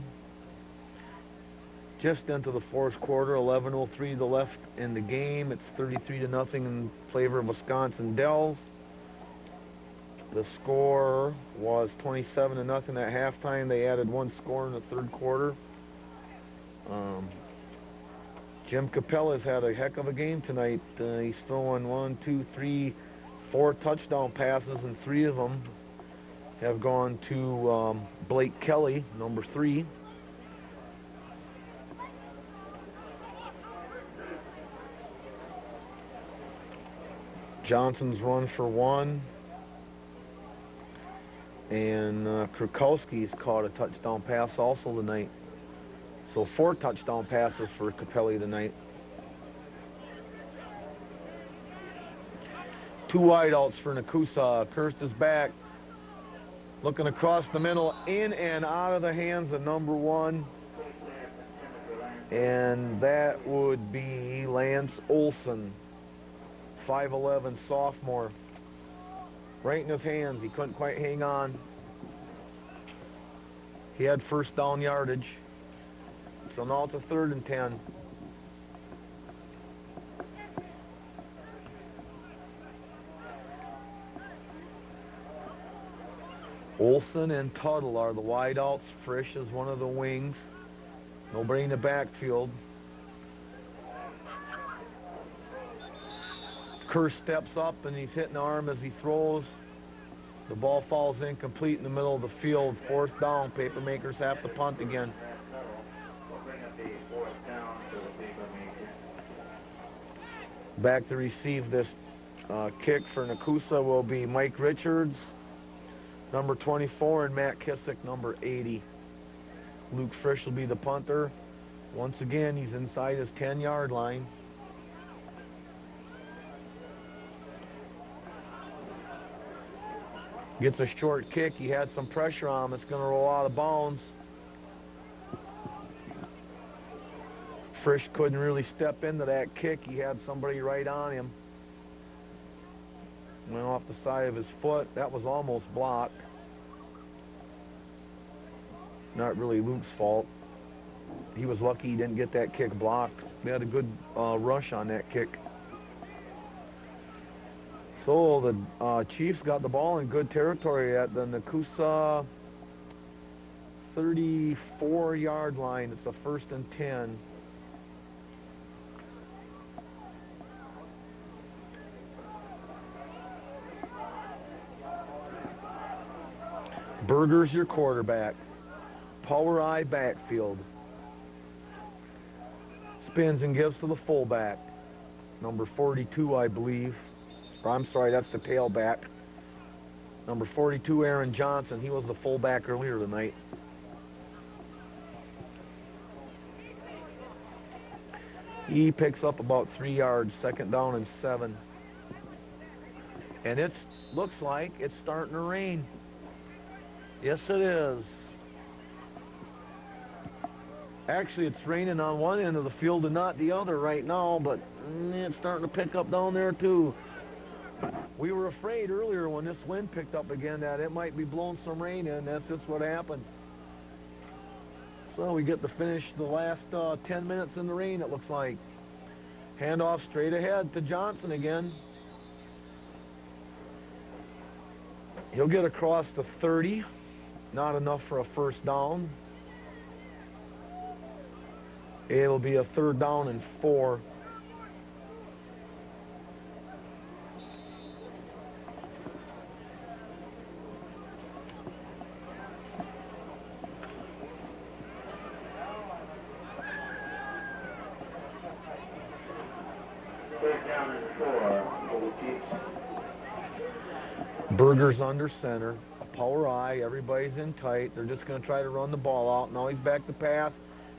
Just into the 4th quarter, 11:03 to left in the game. It's 33-0 in favor of Wisconsin Dells. The score was 27-0 at halftime. They added 1 score in the 3rd quarter. Jim Capella's had a heck of a game tonight. He's throwing 1, 2, 3, 4 touchdown passes, and 3 of them have gone to Blake Kelly, number 3. Johnson's run for 1. And Krakowski's caught a touchdown pass also tonight. So 4 touchdown passes for Capelli tonight. 2 wideouts for Nekoosa. Kirst is back. Looking across the middle, in and out of the hands of number 1. And that would be Lance Olson, 5'11", sophomore. Right in his hands. He couldn't quite hang on. He had first down yardage. So now it's a 3rd and 10. Olson and Tuttle are the wideouts. Frisch is one of the wings. Nobody in the backfield. Kerr steps up and he's hitting the arm as he throws. The ball falls incomplete in the middle of the field. 4th down. Papermakers have to punt again. We'll bring up the 4th down to the Papermakers. Back to receive this kick for Nekoosa will be Mike Richards, number 24, and Matt Kissick, number 80. Luke Frisch will be the punter. Once again, he's inside his 10-yard line. Gets a short kick. He had some pressure on him. It's going to roll out of bounds. Frisch couldn't really step into that kick. He had somebody right on him. Went off the side of his foot. That was almost blocked. Not really Luke's fault. He was lucky he didn't get that kick blocked. They had a good rush on that kick. So the Chiefs got the ball in good territory at the Nekoosa 34-yard line. It's a 1st and 10. Berger's your quarterback. Power eye backfield. Spins and gives to the fullback. Number 42, I believe. Or I'm sorry, that's the tailback. Number 42, Aaron Johnson. He was the fullback earlier tonight. He picks up about 3 yards. 2nd down and 7. And it looks like it's starting to rain. Yes, it is. Actually, it's raining on one end of the field and not the other right now, but it's starting to pick up down there too. We were afraid earlier when this wind picked up again that it might be blowing some rain in. That's just what happened. So we get to finish the last 10 minutes in the rain, it looks like. Handoff straight ahead to Johnson again. He'll get across the 30. Not enough for a 1st down. It'll be a 3rd down and 4. Berger's under center. Power eye. Everybody's in tight. They're just going to try to run the ball out. Now he's back to pass.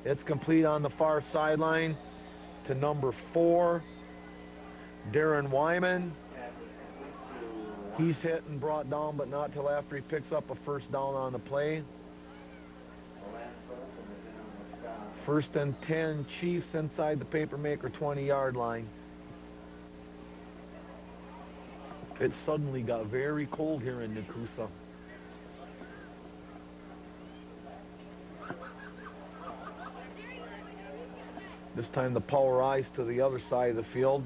It's complete on the far sideline to number 4, Darren Wyman. He's hit and brought down, but not till after he picks up a 1st down on the play. 1st and 10, Chiefs inside the Papermaker 20-yard line. It suddenly got very cold here in Nekoosa. This time the power eyes to the other side of the field.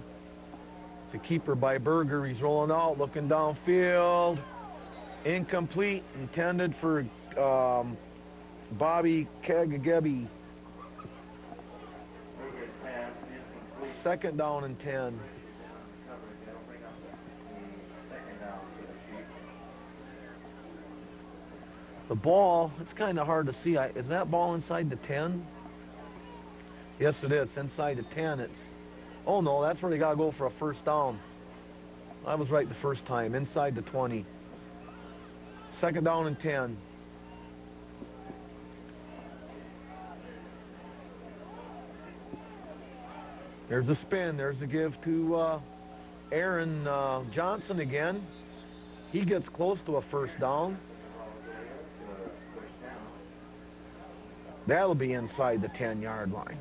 It's a keeper by Berger. He's rolling out, looking downfield. Incomplete, intended for Bobby Kagagebi. 2nd down and 10. The ball, it's kind of hard to see. Is that ball inside the 10? Yes, it is. Inside the 10. Oh, no, that's where they got to go for a 1st down. I was right the first time. Inside the 20. 2nd down and 10. There's a spin. There's a give to Aaron Johnson again. He gets close to a 1st down. That'll be inside the 10-yard line.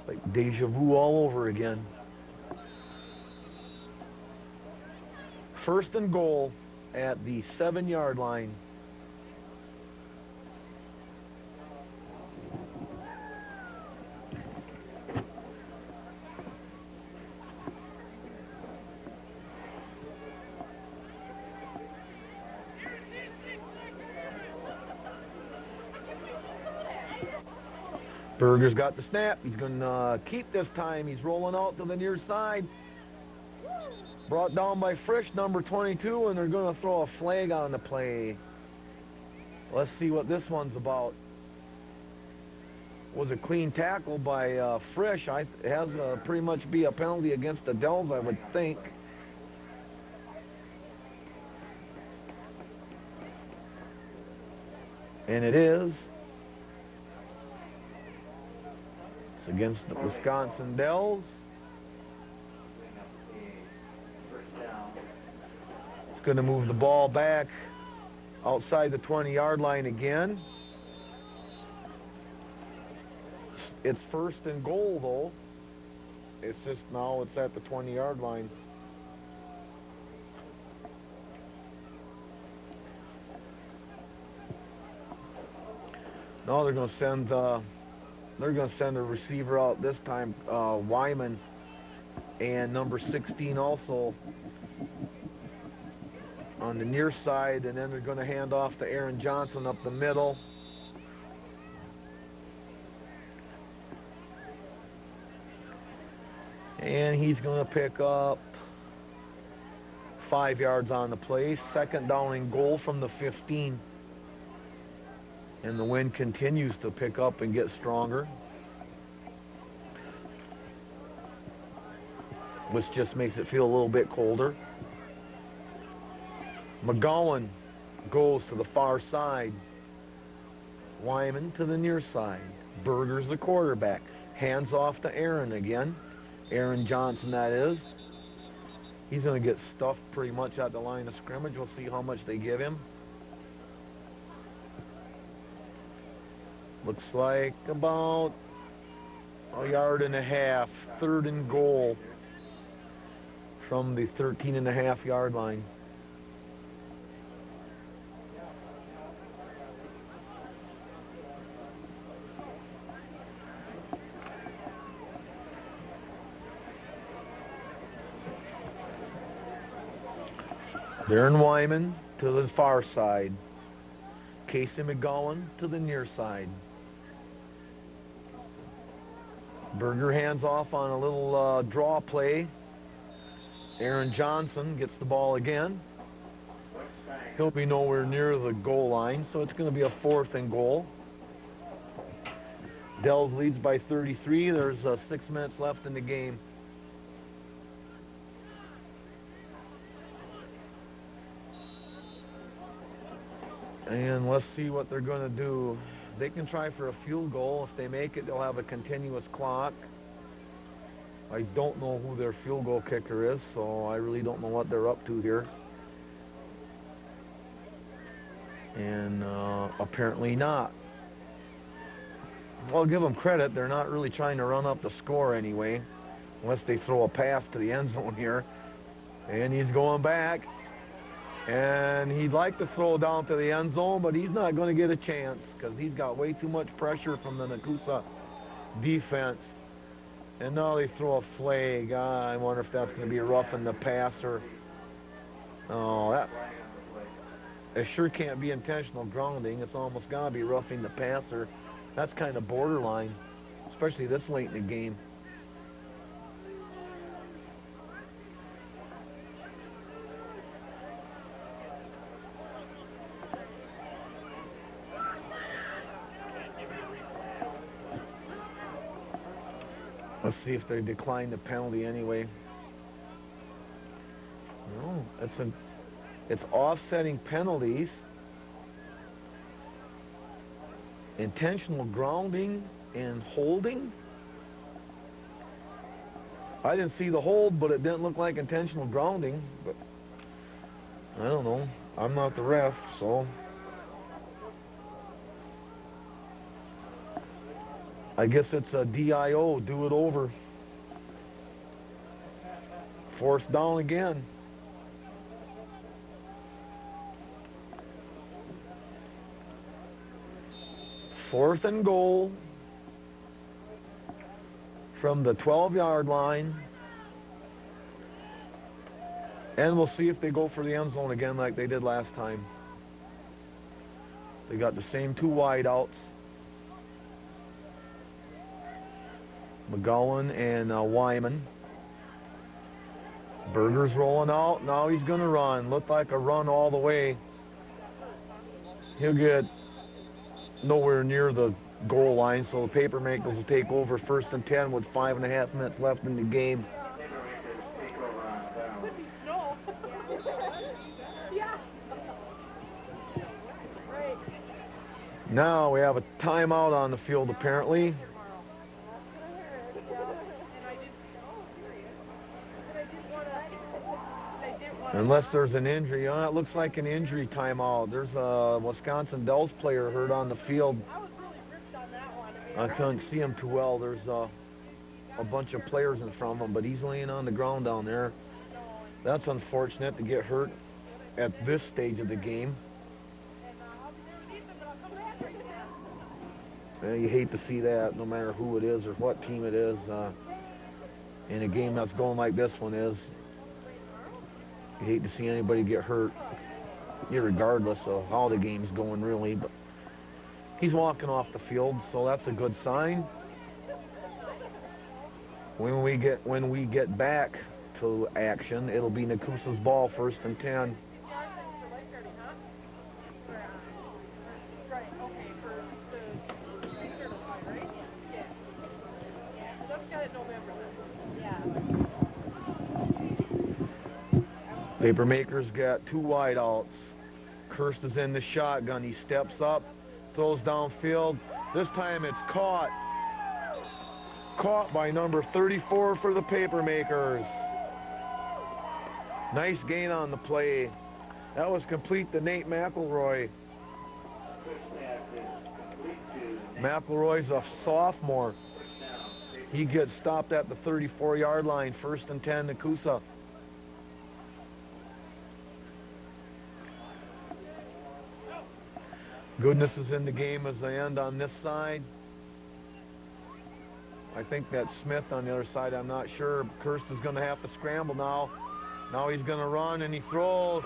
Like deja vu all over again. First and goal at the 7-yard line. Berger's got the snap. He's going to keep this time. He's rolling out to the near side. Brought down by Frisch, number 22, and they're going to throw a flag on the play. Let's see what this one's about. Was a clean tackle by Frisch. It has to pretty much be a penalty against the Dells, I would think. And it is. It's against the Wisconsin Dells. It's going to move the ball back outside the 20-yard line again. It's first and goal, though. It's just now it's at the 20-yard line. No, they're going to send a receiver out this time, Wyman, and number 16 also on the near side, and then they're going to hand off to Aaron Johnson up the middle. And he's going to pick up 5 yards on the play. Second down and goal from the 15. And the wind continues to pick up and get stronger, which just makes it feel a little bit colder. McGowan goes to the far side. Wyman to the near side. Berger's the quarterback. Hands off to Aaron again. Aaron Johnson, that is. He's going to get stuffed pretty much at the line of scrimmage. We'll see how much they give him. Looks like about a yard and a half. Third and goal from the 13.5-yard line. Darren Wyman to the far side. Casey McGowan to the near side. Berger hands off on a little draw play. Aaron Johnson gets the ball again. He'll be nowhere near the goal line, so it's going to be a 4th and goal. Dells leads by 33. There's 6 minutes left in the game. And let's see what they're going to do. They can try for a field goal. If they make it, they'll have a continuous clock. I don't know who their field goal kicker is, so I really don't know what they're up to here. And apparently not. Well, I'll give them credit. They're not really trying to run up the score anyway, unless they throw a pass to the end zone here. And he's going back. And he'd like to throw down to the end zone, but he's not going to get a chance because he's got way too much pressure from the Nekoosa defense. And now they throw a flag. I wonder if that's going to be roughing the passer. Oh, it sure can't be intentional grounding. It's almost got to be roughing the passer. That's kind of borderline, especially this late in the game. Let's see if they decline the penalty anyway. No, it's offsetting penalties. Intentional grounding and holding. I didn't see the hold, but it didn't look like intentional grounding. But I don't know. I'm not the ref, so. I guess it's a DIO, do it over. Fourth down again. Fourth and goal from the 12-yard line. And we'll see if they go for the end zone again like they did last time. They got the same two wideouts. McGowan and Wyman. Berger's rolling out. Now he's going to run. Looked like a run all the way. He'll get nowhere near the goal line, so the Papermakers will take over 1st and 10 with 5.5 minutes left in the game. Now we have a timeout on the field apparently. Unless there's an injury. It looks like an injury timeout. There's a Wisconsin Dells player hurt on the field. I couldn't see him too well. There's a bunch of players in front of him, but he's laying on the ground down there. That's unfortunate to get hurt at this stage of the game. You hate to see that, no matter who it is or what team it is, in a game that's going like this one is. You hate to see anybody get hurt, regardless of how the game's going, really. But he's walking off the field, so that's a good sign. When we get back to action, it'll be Nekoosa's ball, 1st and 10. Papermakers got two wideouts. Kirst is in the shotgun. He steps up, throws downfield. This time it's caught. Caught by number 34 for the Papermakers. Nice gain on the play. That was complete to Nate McElroy. McElroy's a sophomore. He gets stopped at the 34-yard line. 1st and 10, Nekoosa. Goodness is in the game as they end on this side. I think that's Smith on the other side. I'm not sure. Kirst is going to have to scramble now. Now he's going to run and he throws.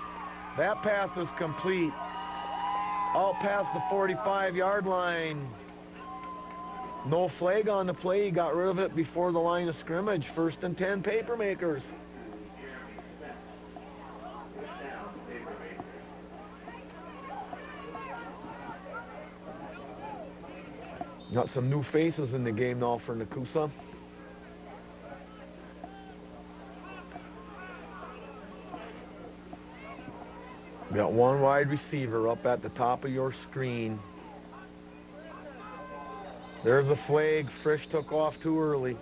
That pass is complete. Out past the 45-yard line. No flag on the play. He got rid of it before the line of scrimmage. 1st and 10, Papermakers. Got some new faces in the game now for Nekoosa. Got one wide receiver up at the top of your screen. There's a flag. Frisch took off too early.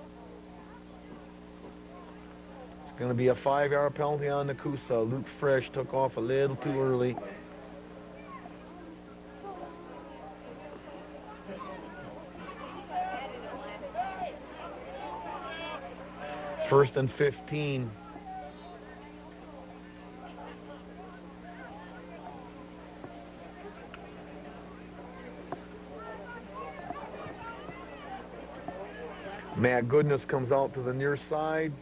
It's going to be a 5-yard penalty on Nekoosa. Luke Frisch took off a little too early. First and 15. Matt Goodness comes out to the near side.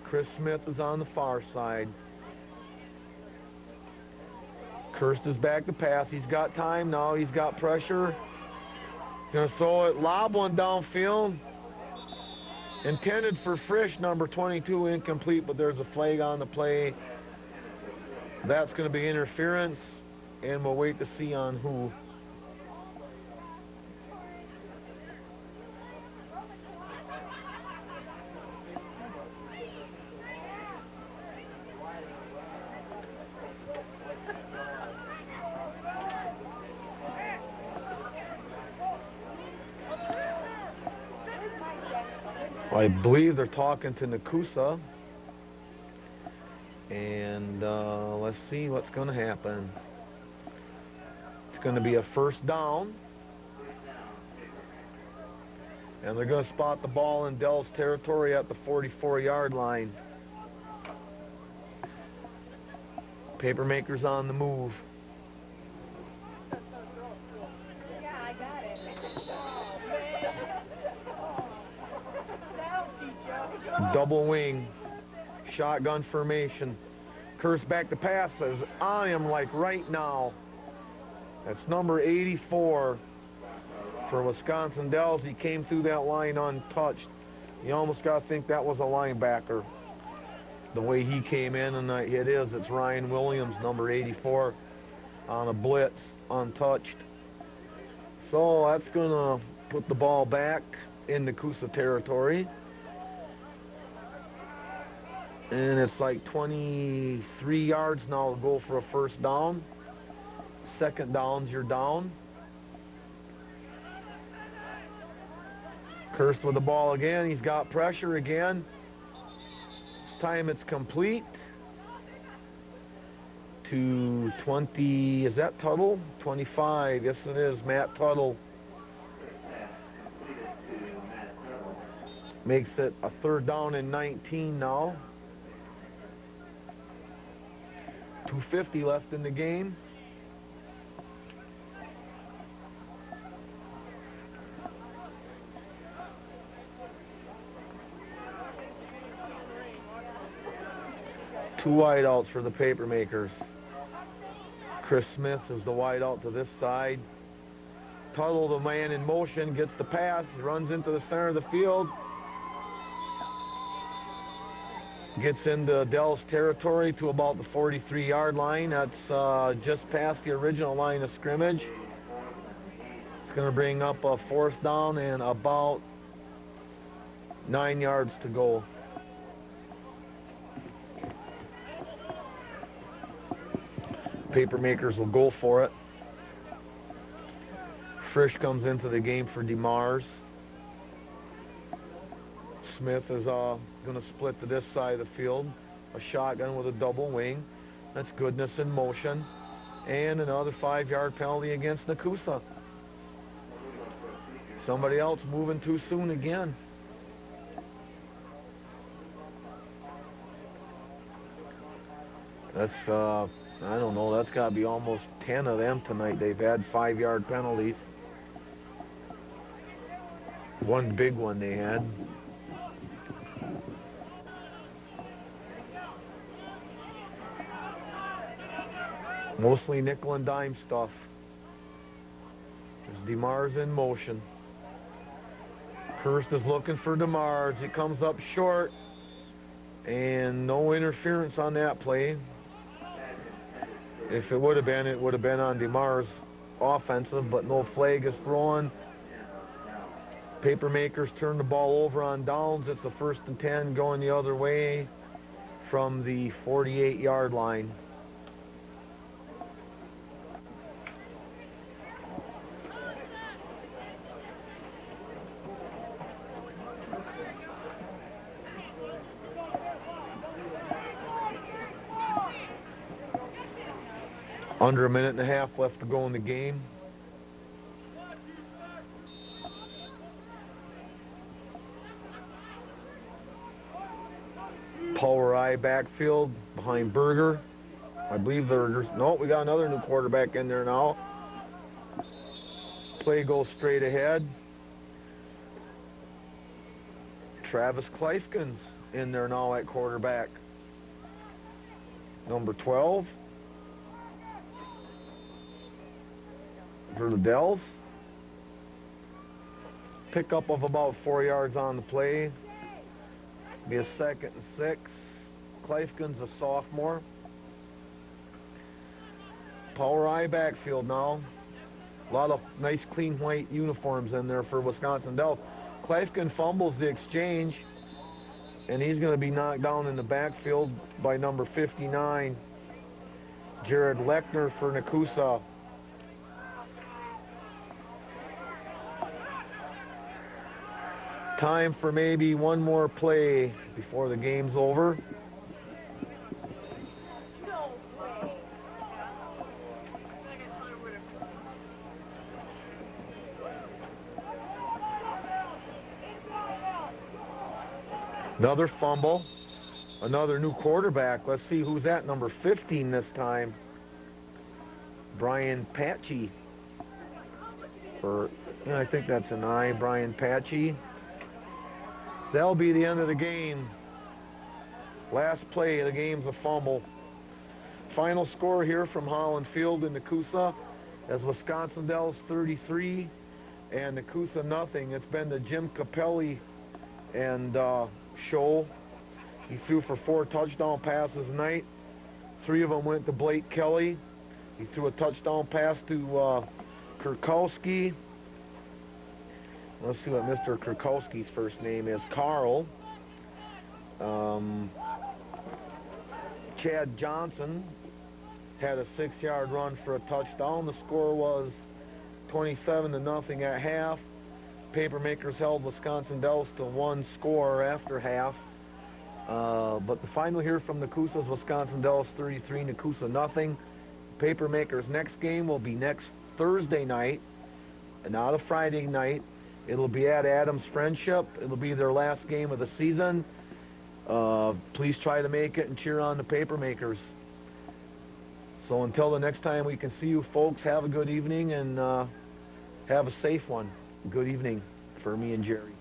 Chris Smith is on the far side. Kirst is back to pass. He's got time now. He's got pressure. Gonna throw it. Lob one downfield. Intended for Frisch, number 22, incomplete, but there's a flag on the play. That's going to be interference, and we'll wait to see on who. I believe they're talking to Nekoosa. And let's see what's going to happen. It's going to be a 1st down. And they're going to spot the ball in Dell's territory at the 44-yard line. Papermakers on the move. Double wing. Shotgun formation. Curse back to pass is on him like right now. That's number 84 for Wisconsin Dells. He came through that line untouched. You almost got to think that was a linebacker, the way he came in, and it is. It's Ryan Williams, number 84, on a blitz, untouched. So that's going to put the ball back in Nekoosa territory. And it's like 23 yards now to go for a first down. Second downs, you're down. Curse with the ball again. He's got pressure again. This time it's complete to 20. Is that Tuttle? 25. Yes, it is. Matt Tuttle. Makes it a third down and 19 now. 2:50 left in the game. Two wideouts for the Papermakers. Chris Smith is the wideout to this side. Tuttle, the man in motion, gets the pass, runs into the center of the field. Gets into Dell's territory to about the 43-yard line. That's just past the original line of scrimmage. It's going to bring up a fourth down and about 9 yards to go. Papermakers will go for it. Frisch comes into the game for DeMars. Smith is going to split to this side of the field. A shotgun with a double wing. That's goodness in motion. And another 5-yard penalty against Nekoosa. Somebody else moving too soon again. That's, I don't know, that's got to be almost 10 of them tonight. They've had 5-yard penalties. One big one they had. Mostly nickel and dime stuff. There's DeMars in motion. Hurst is looking for DeMars. It comes up short. And no interference on that play. If it would have been, it would have been on DeMars' offensive, but no flag is thrown. Papermakers turn the ball over on downs. It's a 1st and 10 going the other way from the 48-yard line. Under a minute and a half left to go in the game. Power I backfield behind Berger. I believe there's, no, we got another new quarterback in there now. Play goes straight ahead. Travis Kleifkens in there now at quarterback. Number 12. For the Dells. Pickup of about 4 yards on the play. Be a 2nd and 6. Kleifkens, a sophomore. Power I backfield now. A lot of nice clean white uniforms in there for Wisconsin Dells. Kleifkens fumbles the exchange, and he's going to be knocked down in the backfield by number 59, Jared Lechner for Nekoosa. Time for maybe one more play before the game's over. Another fumble. Another new quarterback. Let's see who's at number 15 this time. Brian Patchy. Yeah, I think that's an I, Brian Patchy. That'll be the end of the game. Last play of the game's a fumble. Final score here from Holland Field in Nekoosa as Wisconsin Dells 33 and Nekoosa nothing. It's been the Jim Capelli and show. He threw for 4 touchdown passes tonight. 3 of them went to Blake Kelly. He threw a touchdown pass to Kurkowski. Let's see what Mr. Kurkowski's first name is. Carl. Chad Johnson had a 6-yard run for a touchdown. The score was 27-0 at half. Papermakers held Wisconsin Dells to 1 score after half. But the final here from Nekoosa is Wisconsin Dells 33, Nekoosa nothing. Papermakers' next game will be next Thursday night, and not a Friday night. It'll be at Adams Friendship. It'll be their last game of the season. Please try to make it and cheer on the Papermakers. So until the next time we can see you folks, have a good evening and have a safe one. Good evening for me and Jerry.